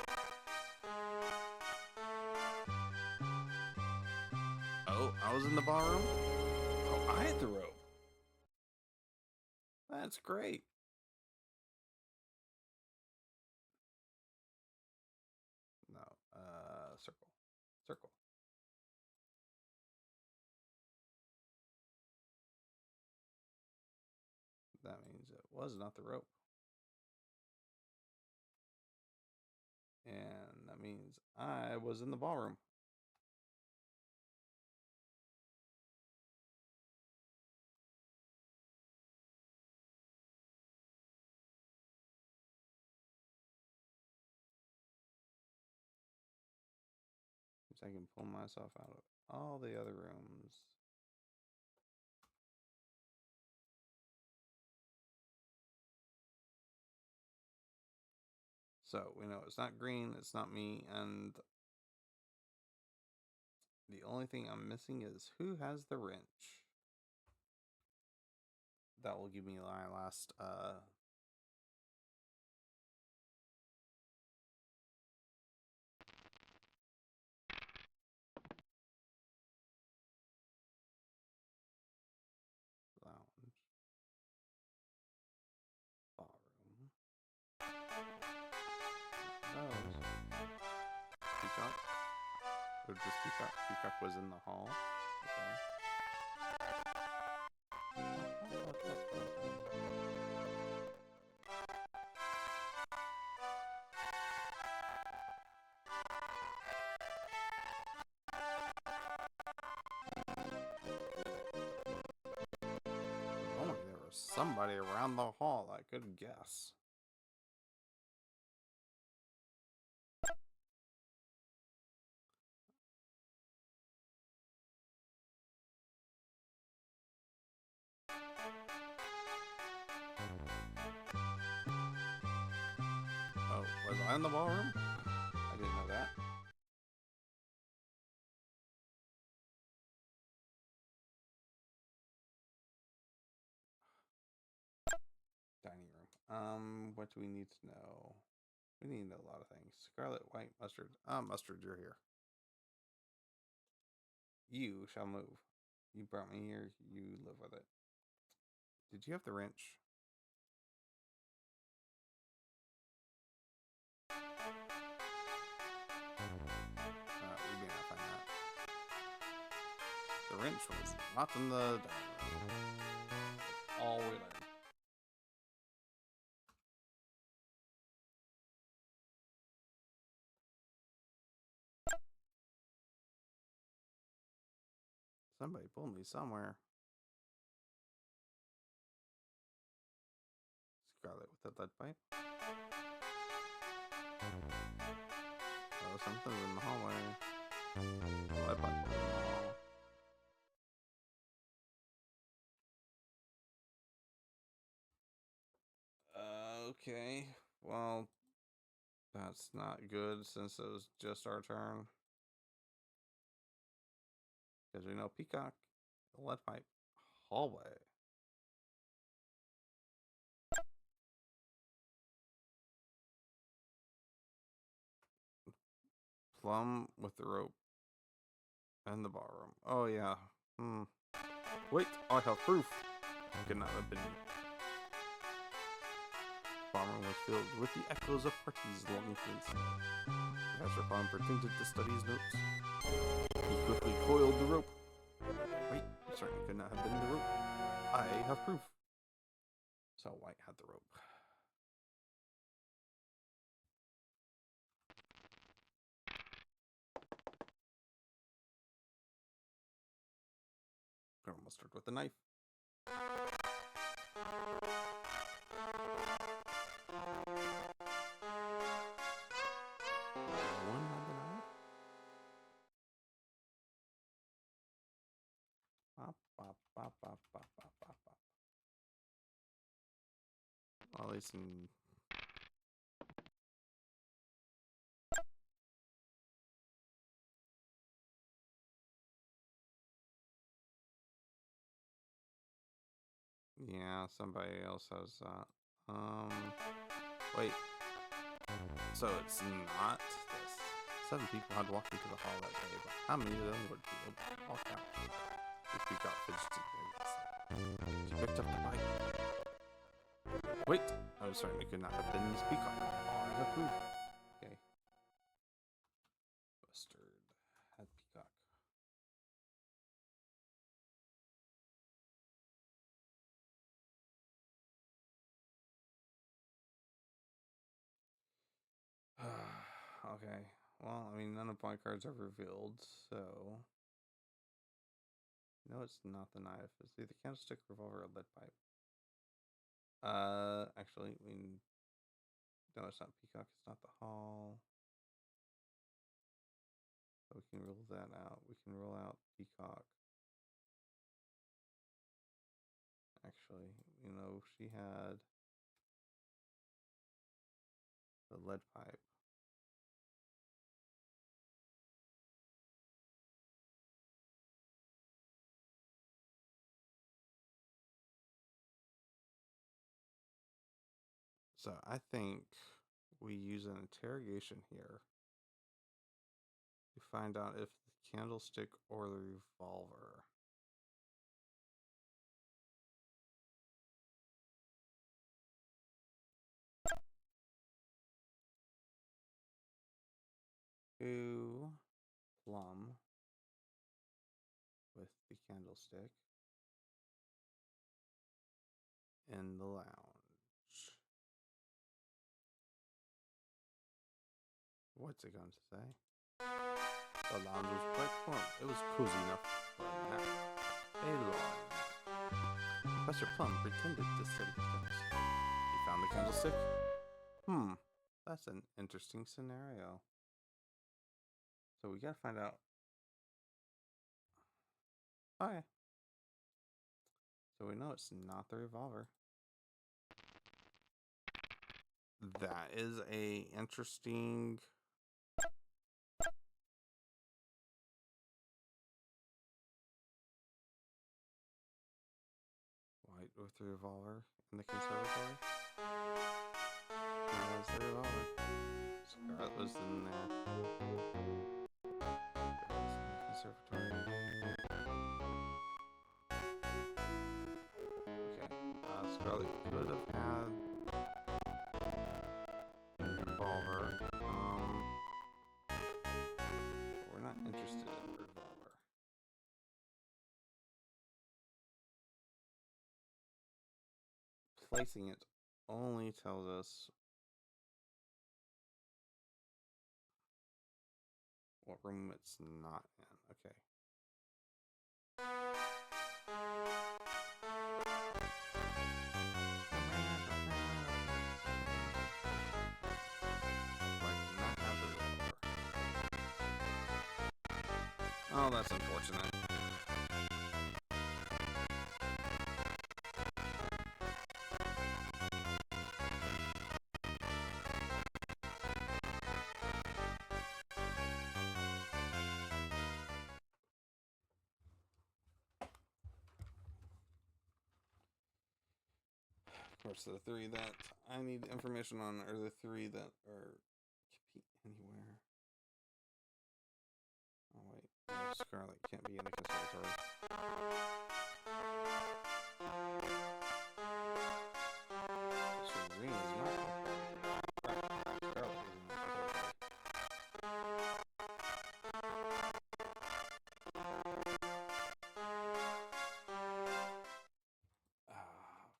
Oh, I was in the ballroom? Oh, I had the rope. That's great. No, circle. Circle. That means it was not the rope. And that means I was in the ballroom. I can pull myself out of all the other rooms. So we know it's not green, it's not me, and the only thing I'm missing is who has the wrench. That will give me my last lounge. Ballroom. Those. Peacock? Or just Peacock? Peacock was in the hall. If only there was somebody around the hall I could guess. Oh, was I in the ballroom? I didn't know that. Dining room. What do we need to know? We need to know a lot of things. Scarlet, white, mustard. Mustard, you're here. You shall move. You brought me here. You live with it. Did you have the wrench? We may not find that. The wrench was not in the dining room. All we learned. Somebody pulled me somewhere. Scarlet with the lead pipe. Oh, something's in the hallway. Lead pipe in the hall. Okay. Well, that's not good since it was just our turn. Because we know Peacock, the lead pipe, hallway. Plum with the rope and the ballroom. Oh yeah. Wait, I have proof. Could not have been. Ballroom was filled with the echoes of parties longing for incident. Professor Plum pretended to study his notes. He quickly coiled the rope. Wait, it certainly could not have been the rope. I have proof. So White had the rope. Colonel Mustard with the knife. One on the knife. Bop, bop, bop, bop, bop, bop, bop, bop. Well, at least in... Yeah, somebody else has that. Wait. So it's not this. 7 people had walked into the hall that day, but how many of them would be able to walk out? If you got fidgeted, she picked up the pipe. Wait! I certainly could not have been Miss Peacock. Oh, I have proof. Okay. Mustard had Peacock. Okay. Well, I mean, none of my cards are revealed, so... No, it's not the knife. It's either candlestick, revolver, or lead pipe. Actually, no, it's not Peacock. It's not the hall. So we can rule that out. We can rule out Peacock. Actually, she had the lead pipe. So I think we use an interrogation here to find out if the candlestick or the revolver. To Plum with the candlestick in the lounge. What's it going to say? The lounge was quite warm. It was cozy enough for a nap. A long. Professor Plum pretended to study his notes. He found the candlestick. That's an interesting scenario. So we gotta find out. Okay. So we know it's not the revolver. That is a interesting... White with the revolver in the conservatory. There's the revolver. Scarlet was in there. Conservatory. Okay. Scarlet could have had a revolver. We're not interested in the revolver. Placing it only tells us what room it's not in. Okay. Oh, that's unfortunate. course, the three that I need information on are the three that are compete anywhere. Oh wait, no, Scarlet can't be in the conservatory. Serena is not. Right, Scarlet is in the conservatory.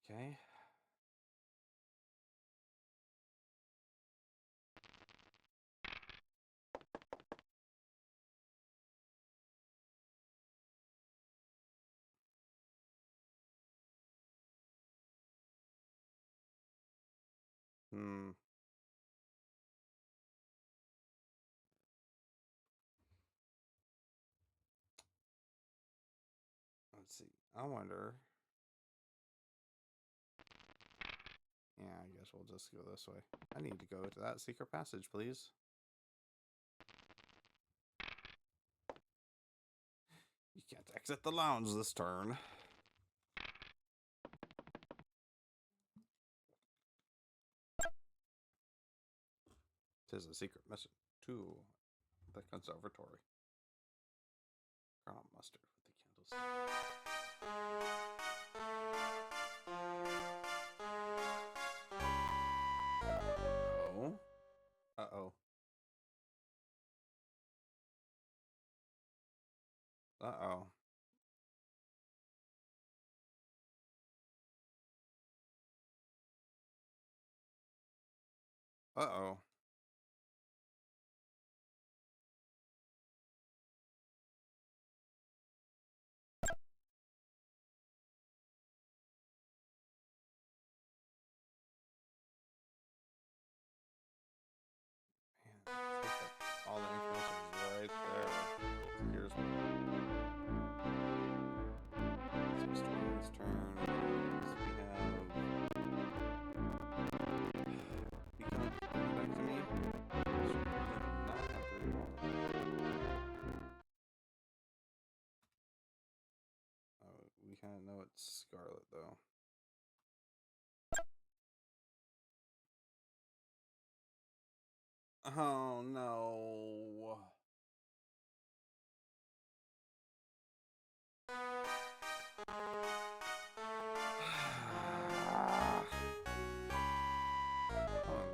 Okay. Let's see. I wonder. Yeah, I guess we'll just go this way. I need to go to that secret passage, please. You can't exit the lounge this turn. Tis a secret mission to the conservatory. Crown mustard with the candlestick. Oh. Uh-oh. Uh-oh. Uh-oh. All the information is right there. Here's Mr. Wayne's turn. We have come back to me. Not after all. Oh, we kind of know it's Scarlet though. Oh no.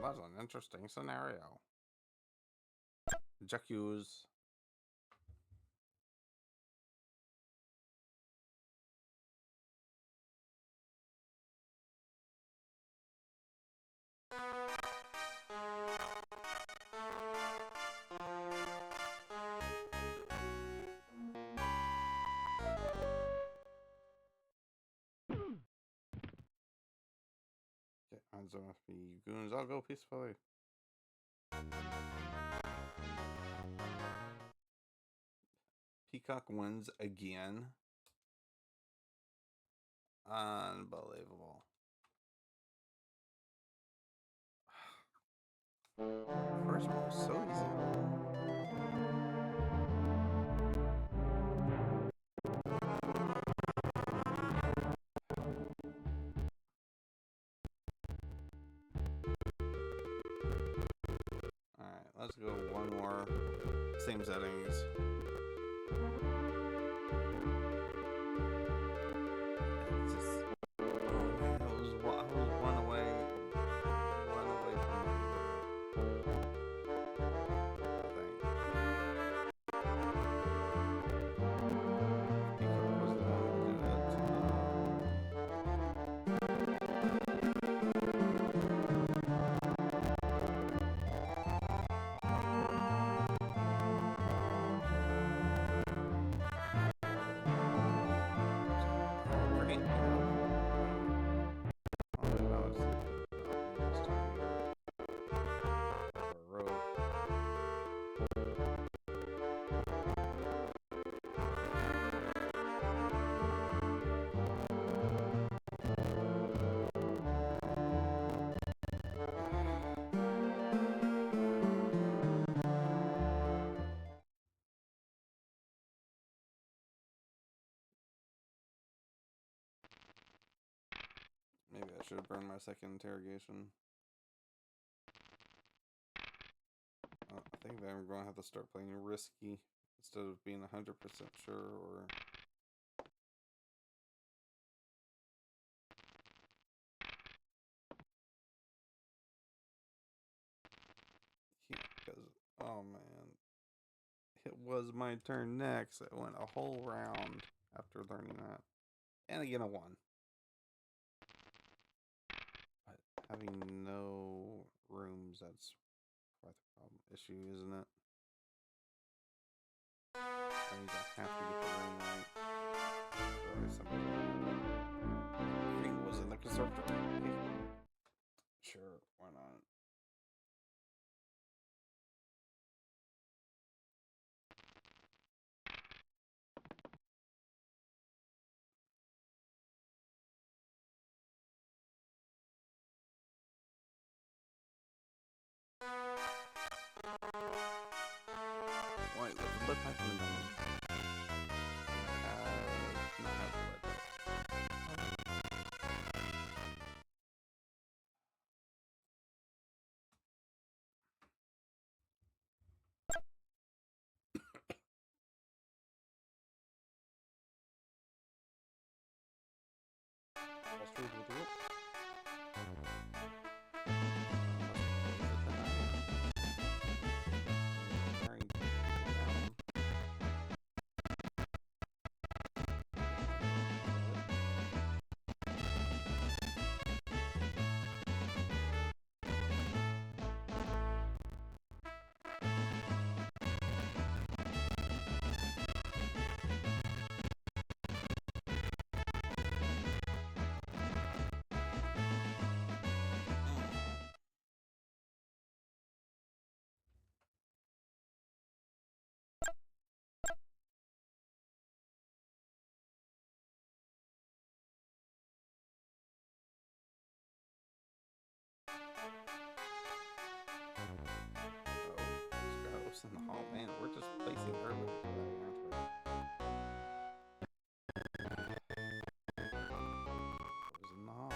That's an interesting scenario. Jacques. Hands off me, you goons. I'll go peacefully. Peacock wins again. Unbelievable. First one was so easy. Alright, let's go one more. Same settings. It's just, oh man, I was one away from Maybe I should have burned my second interrogation. I think that I'm going to have to start playing risky instead of being 100% sure or... Yeah, because, oh man, it was my turn next. It went a whole round after learning that. And again, I won. But having no rooms, that's quite the problem issue, isn't it? That means I have to get the room right. Green was in the conservatory. Sure, why not? Wait, the lip pipe on the diamond. Not have the lip pipe. That's true, we'll do it. In the hall, man, we're just placing early for that, aren't we? Who's in the hall?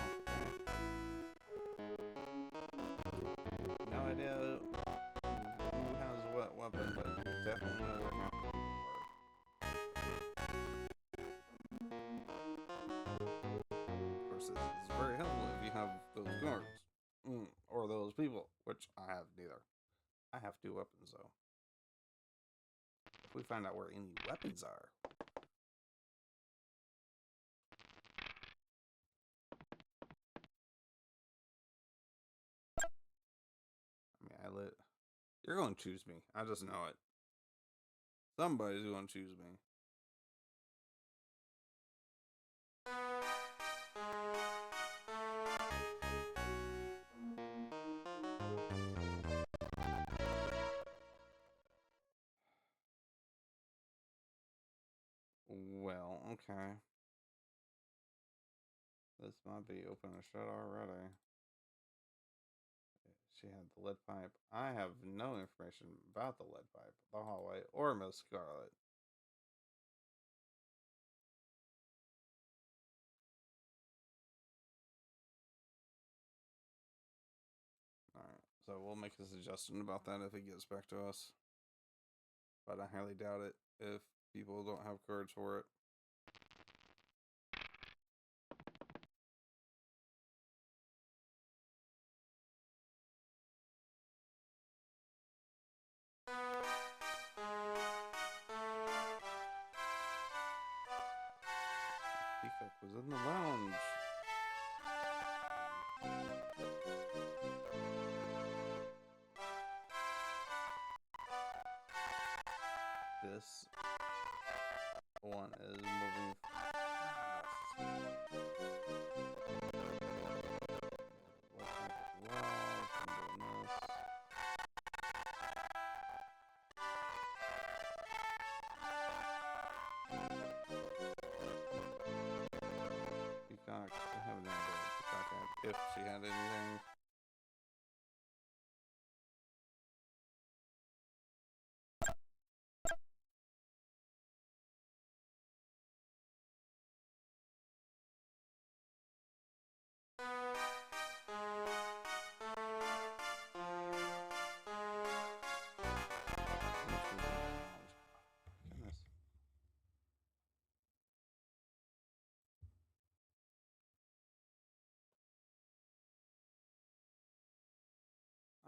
No idea who has what weapon, but definitely know where half the people are. Of course, it's very helpful if you have those guards. Or those people, which I have neither. I have 2 weapons, though. If we find out where any weapons are. I mean, you're going to choose me. I just know it. Somebody's going to choose me. Well, okay. This might be open and shut already. She had the lead pipe. I have no information about the lead pipe, the hallway, or Miss Scarlet. Alright, so we'll make a suggestion about that if it gets back to us. But I highly doubt it if people don't have courage for it. Peacock was in the lounge. This one is moving. Peacock, I have no idea what Peacock had, if she had anything.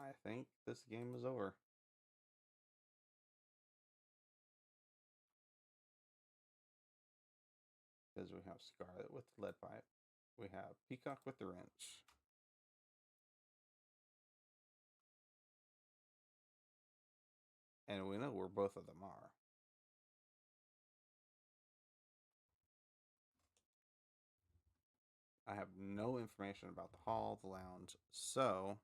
I think this game is over. Because we have Scarlet with the lead pipe. We have Peacock with the wrench. And we know where both of them are. I have no information about the hall, the lounge, so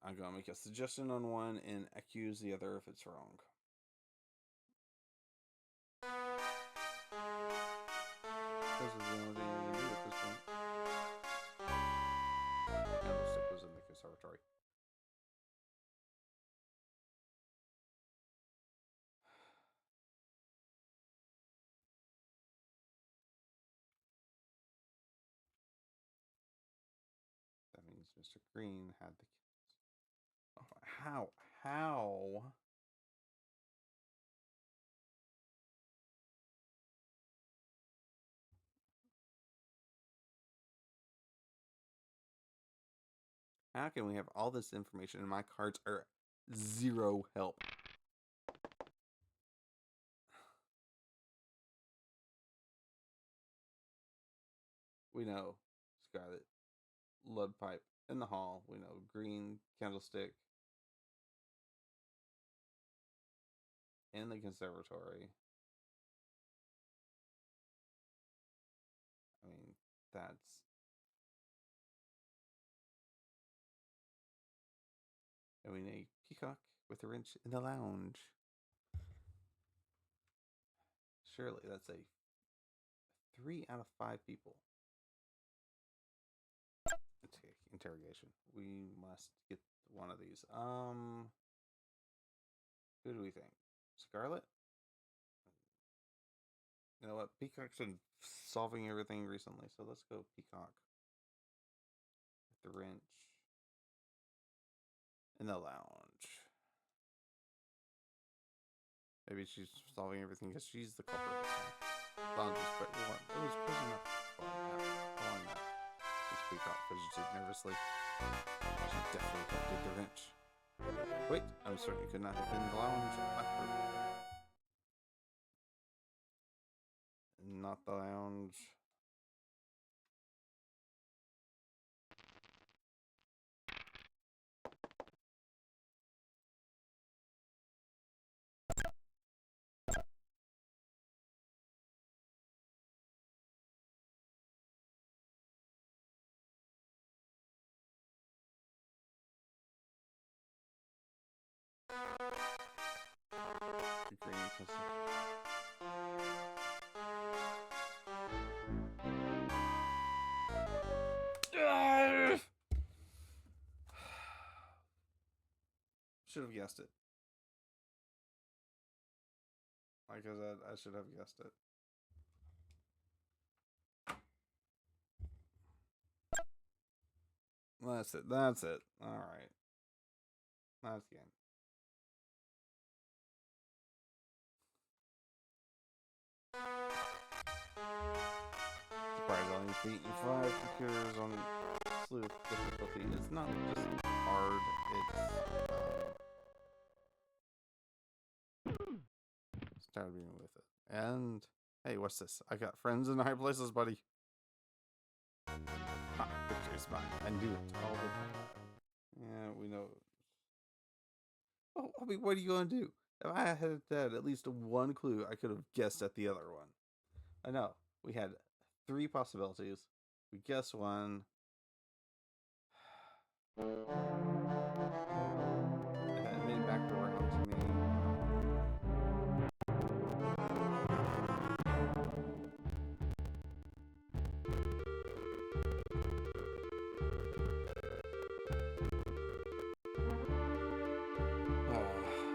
I'm going to make a suggestion on one and accuse the other if it's wrong. This is the only thing we can do at this point. Candlestick was in the conservatory. That means Mr. Green had the kills. Oh, how? How can we have all this information and my cards are zero help? We know Scarlet, lead pipe in the hall. We know Green, candlestick in the conservatory. I mean, that's... And we need Peacock with the wrench in the lounge. Surely that's a 3 out of 5 people. Interrogation. We must get one of these. Who do we think? Scarlet? You know what? Peacock's been solving everything recently, so let's go Peacock. With the wrench. In the lounge. Maybe she's solving everything because she's the culprit. Lounge was it was prison up. This Peacock fidgeted nervously. She definitely did the wrench. Wait, I'm certain it could not have been the lounge backward. Not the lounge. Green should have guessed it. Like I said, I should have guessed it. That's it. That's it. Alright. That's the end. Surprisingly, beating 5 computers on sleuth difficulty. It's not just hard, it's tired being with it. And hey, what's this? I got friends in high places, buddy. Ha, victory's mine. I knew it all the time. Yeah, we know. Oh, I mean, what are you gonna do? If I had had at least one clue, I could have guessed at the other one. I know. We had 3 possibilities. We guessed one. It made back around to me.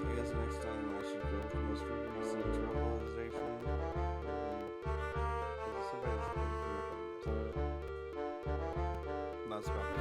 I guess next time I should go for most decentralization. That's about it.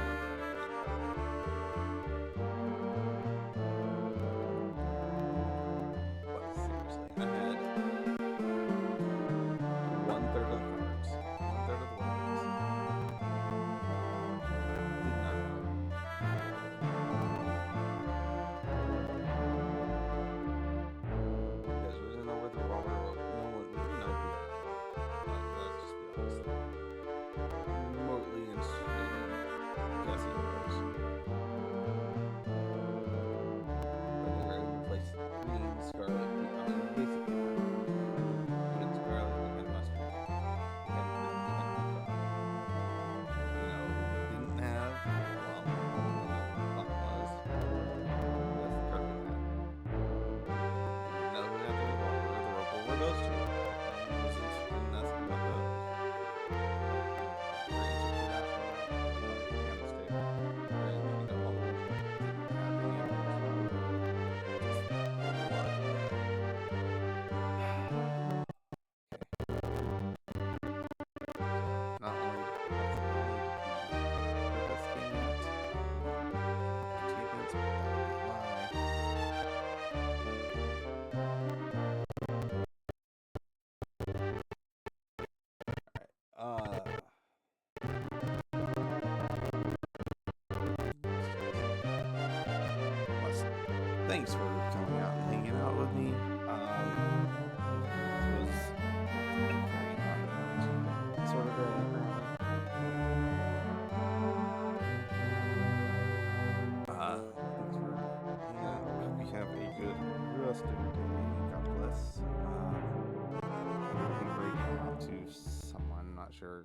sure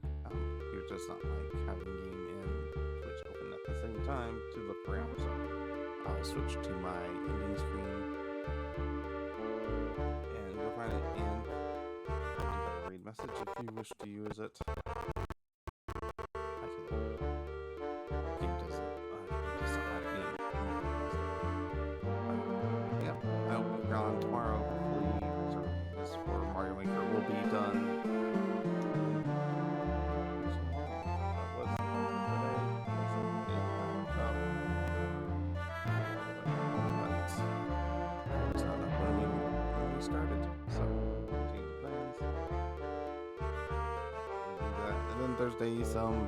you're just not like having game and Twitch open at the same time to look around. So I'll switch to my ending screen and you'll find it in. I do have a read message if you wish to use it. I feel like game doesn't like being yeah, I will be gone tomorrow. Hopefully, sort of this for Mario Maker will be done. Started, so change the plans. We'll do that, and then Thursday some